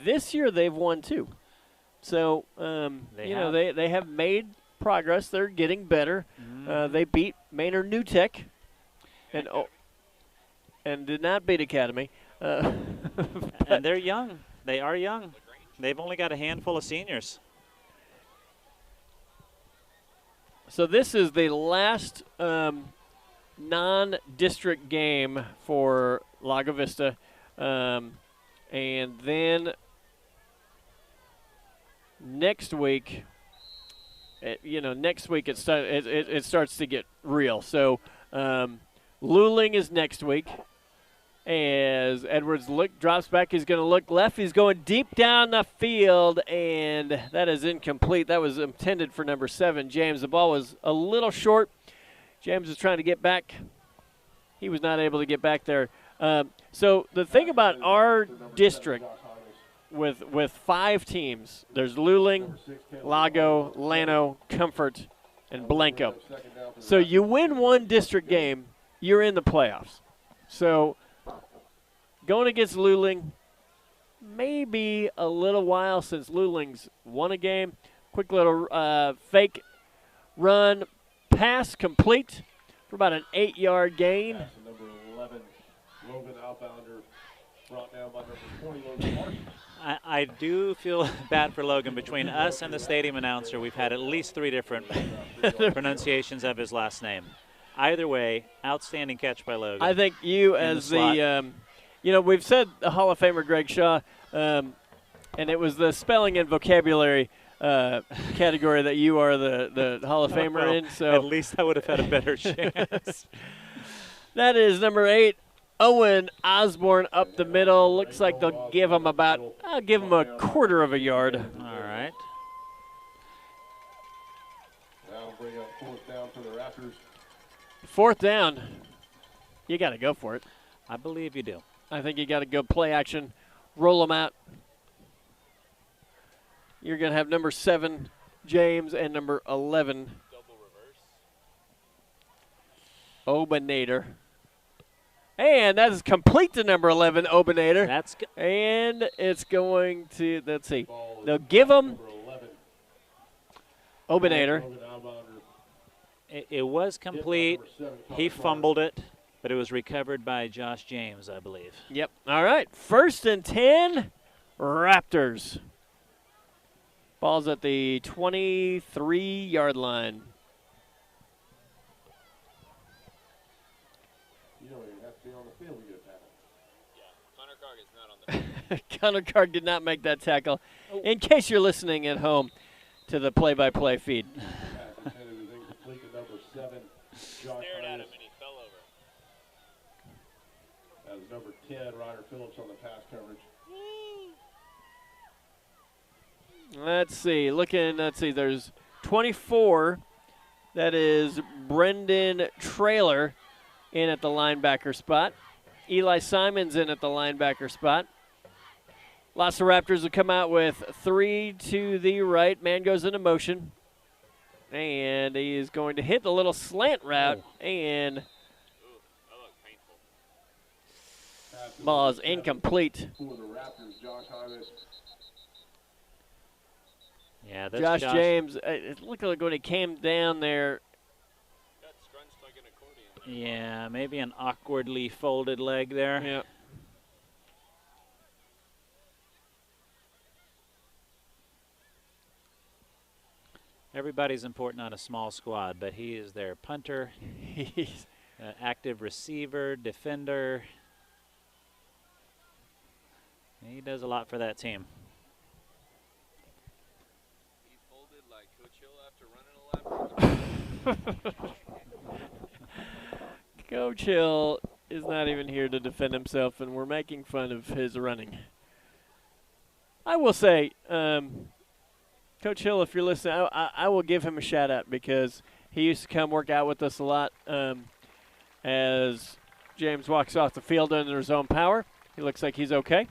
this year they've won 2. So, they have made progress. They're getting better. They beat Maynard New Tech and did not beat Academy. And they're young. They are young. They've only got a handful of seniors. So this is the last non-district game for Lago Vista. And then next week, it starts to get real. So Luling is next week. As Edwards drops back, he's going to look left. He's going deep down the field, and that is incomplete. That was intended for number 7, James. The ball was a little short. James was trying to get back. He was not able to get back there. So the thing about our district with 5 teams, there's Luling, Lago, Llano, Comfort, and Blanco. So you win one district game, you're in the playoffs. So going against Luling, maybe a little while since Luling's won a game. Quick little fake run, pass complete for about an 8-yard gain. Pass to number 11, Logan outbounder, brought down by number 20, Logan Martin. I do feel bad for Logan. Between us and the stadium announcer, we've had at least 3 different pronunciations of his last name. Either way, outstanding catch by Logan. I think you as the we've said the Hall of Famer Greg Shaw, and it was the spelling and vocabulary category that you are the Hall of Famer in. So at least I would have had a better chance. That is number 8, Owen Osborne up the middle. Looks like they'll give him I'll give him a quarter of a yard. All right. That'll bring up 4th down for the Raptors. 4th down. You got to go for it. I believe you do. I think you got to go play action, roll them out. You're going to have number 7, James, and number 11, Obenator. And that is complete to number 11, Obenator. That's and it's going to, let's see, they'll give him Obenator. It was complete. He fumbled it, but it was recovered by Josh James, I believe. Yep. All right. 1st and 10, Raptors. Ball's at the 23-yard line. You don't even have to be on the field to get a tackle. Yeah, Connor Carg is not on the Connor Carg did not make that tackle. In case you're listening at home to the play-by-play feed. Stared at him and he fell over. That was number 10, Ryder Phillips on the pass coverage. Let's see. There's 24. That is Brendan Trailer in at the linebacker spot. Eli Simons in at the linebacker spot. LASA Raptors will come out with 3 to the right. Man goes into motion. And he is going to hit the little slant route. And ball is incomplete. Yeah, that's Josh James, it looked like when he came down there. Yeah, maybe an awkwardly folded leg there. Yeah. Everybody's important on a small squad, but he is their punter. He's active receiver, defender. He does a lot for that team. He folded like Coach Hill after running a lap. Coach Hill is not even here to defend himself, and we're making fun of his running. I will say, Coach Hill, if you're listening, I will give him a shout-out because he used to come work out with us a lot as James walks off the field under his own power. He looks like he's okay.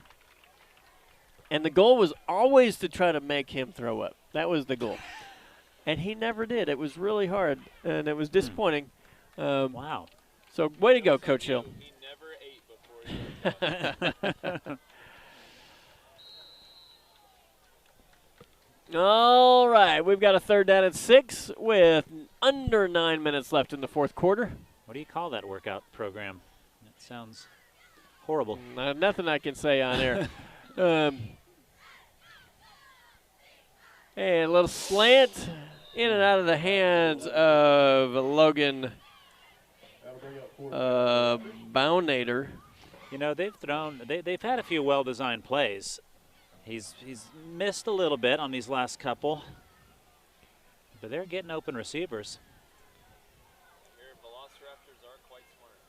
And the goal was always to try to make him throw up. That was the goal. And he never did. It was really hard, and it was disappointing. Wow. So way to go, Coach Hill. He never ate before he All right, we've got a 3rd down and 6 with under 9 minutes left in the 4th quarter. What do you call that workout program? That sounds horrible. Nothing I can say on air. And a little slant in and out of the hands of Logan Bownader. You know, they've had a few well-designed plays. He's missed a little bit on these last couple, but they're getting open receivers. Here, Velociraptors are quite smart.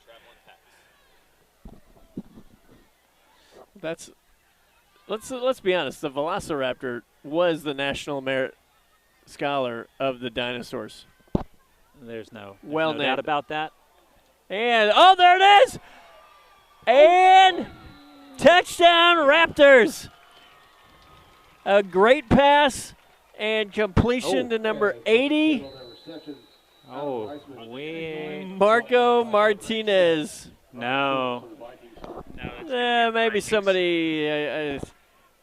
Traveling packs. Let's be honest. The Velociraptor was the National Merit Scholar of the dinosaurs. There's no no doubt about that. And there it is. And touchdown Raptors. A great pass and completion to number 80. Marco Martinez. No. Maybe somebody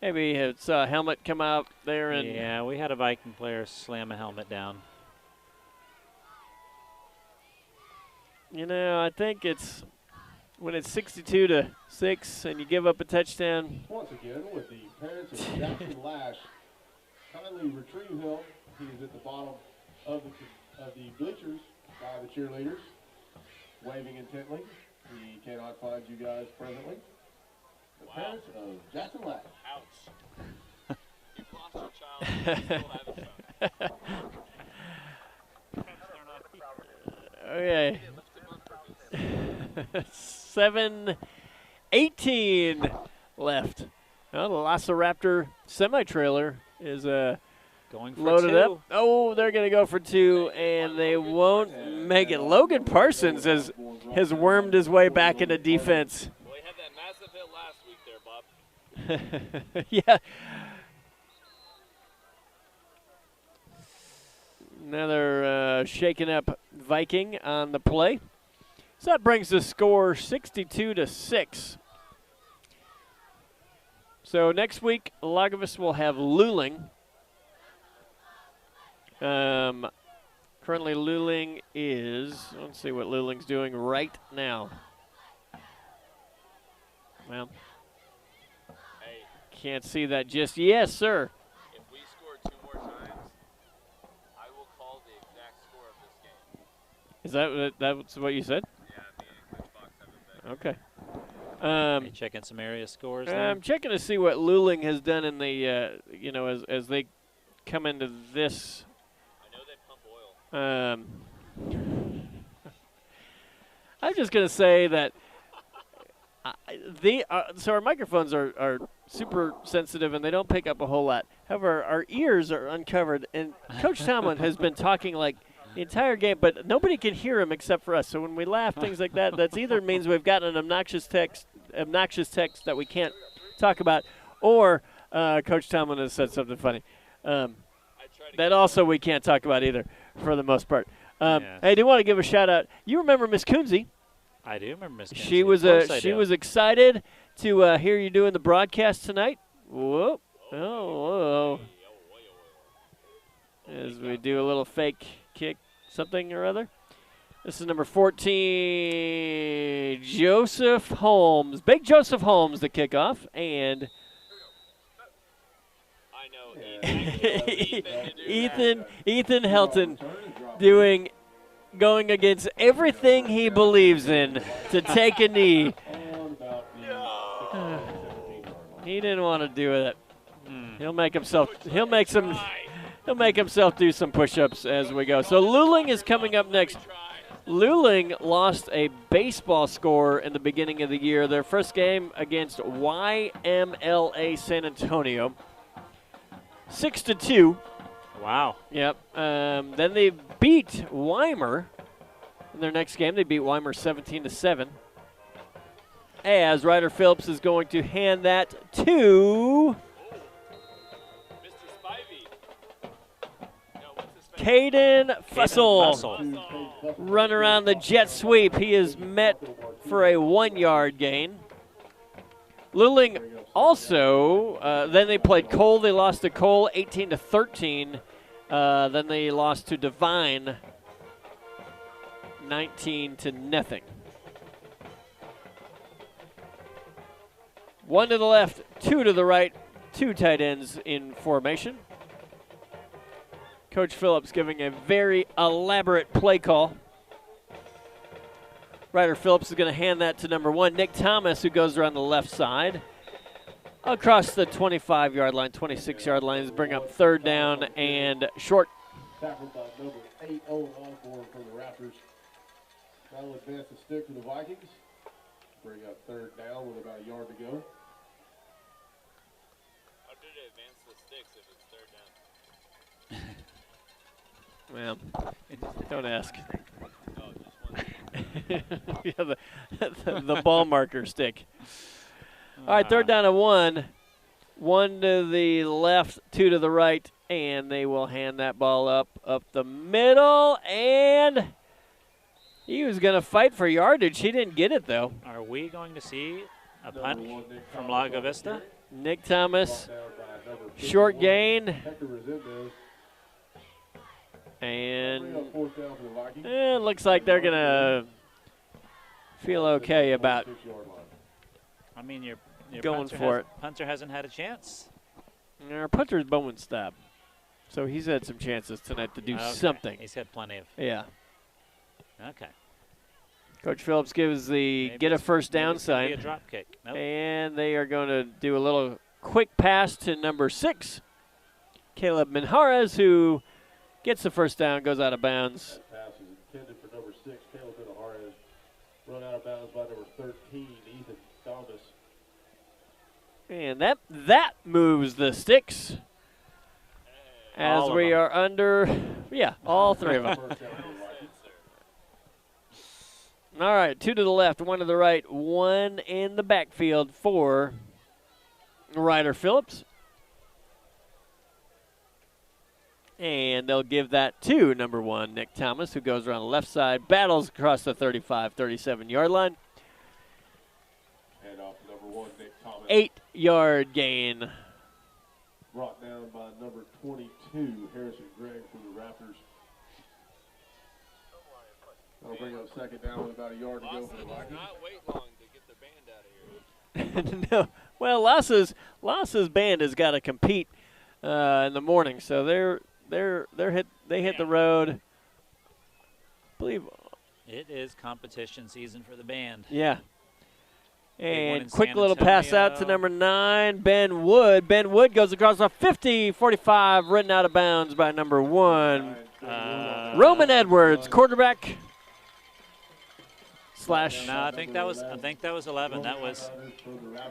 maybe saw a helmet come out there. And yeah, we had a Viking player slam a helmet down. You know, I think it's when it's 62-6 and you give up a touchdown. Once again, with the parents of Jackson Lash, kindly retrieve him. He is at the bottom of the bleachers by the cheerleaders, waving intently. He cannot find you guys presently. The parents of Jackson Lash. Ouch. You've lost your child. You still have a phone. Okay. 7:18 left. Well, the LASA Raptor semi-trailer is going for loaded 2. up. Oh, they're going to go for 2, and they won't make it. Logan Parsons has wormed his way back into defense. Well, he had that massive hit last week there, Bob. Yeah. Another shaken up Viking on the play. So that brings the score 62-6. So next week, Lagos will have Luling. Currently, Luling is, let's see what Luling's doing right now. Well, can't see that just yet, sir. If we score 2 more times, I will call the exact score of this game. Is that's what you said? Yeah, me and Coach Fox have a bet. Okay. Are you checking some area scores there? I'm checking to see what Luling has done in the, as they come into this. I know they pump oil. I'm just going to say that so our microphones are super sensitive and they don't pick up a whole lot. However, our ears are uncovered, and Coach Tomlin has been talking like the entire game, but nobody can hear him except for us. So when we laugh, things like that, that's either means we've gotten an obnoxious text that we can't talk about, or Coach Tomlin has said something funny. That also we can't talk about either, for the most part. Yes. I do want to give a shout out. You remember Miss Kunze? I do remember Miss Kunze. She was excited to hear you doing the broadcast tonight. Whoa. Oh, whoa. As we do a little fake kick, something or other. This is number 14, Joseph Holmes. Big Joseph Holmes, the kickoff. And I know. Ethan Helton going against everything he believes in to take a knee. He didn't want to do it. He'll make himself do some push-ups as we go. So Luling is coming up next. Luling lost a baseball score in the beginning of the year. Their first game against YMLA San Antonio, 6-2. Wow. Yep. Then they beat Weimer in their next game. They beat Weimer 17-7. As Ryder Phillips is going to hand that to Caden Fussell. Run around the jet sweep. He is met for a 1-yard gain. Luling also, then they played Cole. They lost to Cole 18-13. Then they lost to Divine 19-0. 1 to the left, 2 to the right, 2 tight ends in formation. Coach Phillips giving a very elaborate play call. Ryder Phillips is going to hand that to number 1, Nick Thomas, who goes around the left side. Across the 25-yard line, 26-yard lines, bring up 3rd down and short. Tackled by number 8, Owen Osborne for the Raptors. That'll advance the stick to the Vikings. Bring up 3rd down with about a yard to go. How did it advance the sticks if it's 3rd down? Well, don't ask. Oh, just one. Yeah, the ball marker stick. All right, 3rd down and 1. 1 to the left, 2 to the right, and they will hand that ball up the middle, and he was going to fight for yardage. He didn't get it, though. Are we going to see a punt from Lago Vista? Nick Thomas, short gain. And it looks like they're going to feel okay about I mean, your going for it. Punter hasn't had a chance. Our punter's Bowen Stab. So he's had some chances tonight to do something. He's had plenty of. Yeah. Okay. Coach Phillips gives the Maybe get a first down sign. Maybe a drop kick. Nope. And they are going to do a little quick pass to number 6, Caleb Minjarez, who gets the first down, goes out of bounds. That pass is intended for number 6, Caleb Minjarez. Run out of bounds by number 13, Ethan Thomas. And that moves the sticks. As we are under, all 3 of them. All right, 2 to the left, 1 to the right, 1 in the backfield for Ryder Phillips. And they'll give that to number 1, Nick Thomas, who goes around the left side, battles across the 35, 37-yard line. And off number 1, Nick Thomas. 8-yard gain. Brought down by number 22, Harrison Gregg from the Raptors. That'll bring up 2nd down with about a yard to go for the Vikings. Not wait long to get their band out of here. No. Well, LASA's band has got to compete in the morning, so they hit the road. I believe it is competition season for the band. Yeah. And quick San little pass out to number 9, Ben Wood. Ben Wood goes across the 50, 45, written out of bounds by number 1. Roman Edwards, quarterback. Slash. No, I think that was 11. That was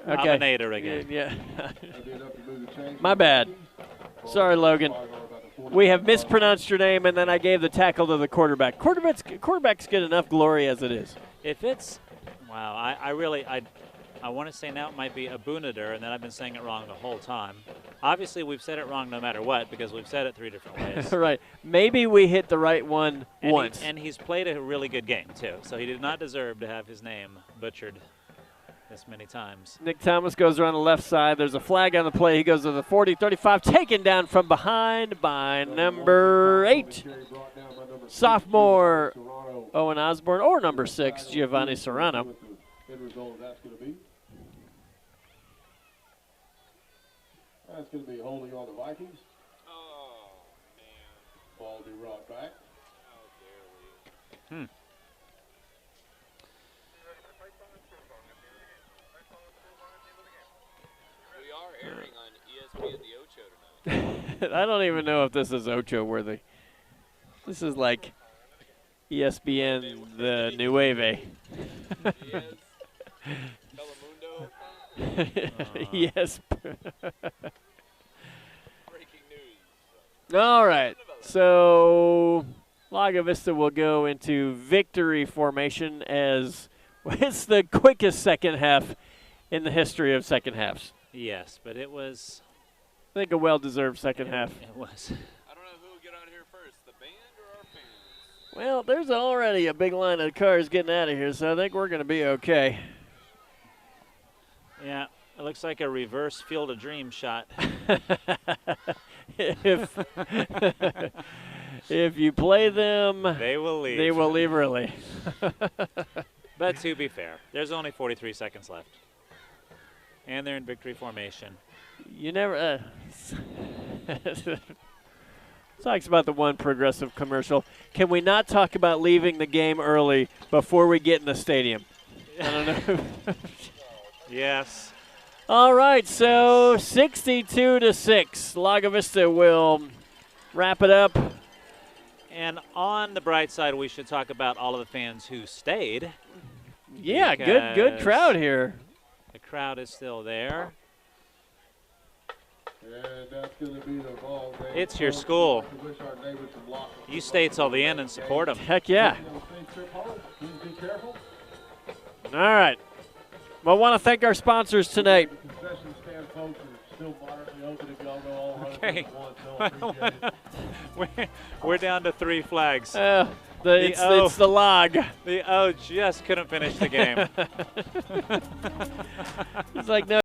Okay. Dominator again. Yeah. My bad. Sorry, Logan. We have mispronounced your name, and then I gave the tackle to the quarterback. Quarterbacks get enough glory as it is. If it's, wow, I want to say now it might be Abunader, and then I've been saying it wrong the whole time. Obviously, we've said it wrong no matter what because we've said it 3 different ways. Right. Maybe we hit the right one once. And he's played a really good game, too, so he did not deserve to have his name butchered this many times. Nick Thomas goes around the left side. There's a flag on the play. He goes to the 40, 35, taken down from behind by number 8, sophomore Owen Osborne, or number 6, Giovanni Serrano. That's going to be holding on the Vikings. Oh, man. Ball do rock back. How dare we. We are airing on ESPN The Ocho tonight. I don't even know if this is Ocho worthy. This is like ESPN, the Nueve. Yes. All right. So Lago Vista will go into victory formation as it's the quickest second half in the history of second halves. Yes, but it was. I think a well-deserved second half. It was. I don't know who will get out of here first, the band or our fans. Well, there's already a big line of cars getting out of here, so I think we're going to be okay. Yeah, it looks like a reverse Field of Dreams shot. if you play them, they will leave. They will leave early. But to be fair, there's only 43 seconds left. And they're in victory formation. You never. Talks about the one progressive commercial. Can we not talk about leaving the game early before we get in the stadium? I don't know. Yes. All right, so 62-6. Lago Vista will wrap it up. And on the bright side, we should talk about all of the fans who stayed. Yeah, good crowd here. The crowd is still there. And that's going to be the ball. It's your school. You stay till the end and support them. Heck yeah. All right. Well, I want to thank our sponsors tonight. Concession stand folks are still moderately open if y'all go all Okay. appreciate it. We're down to 3 flags. It's the log. The O just couldn't finish the game. It's like, no.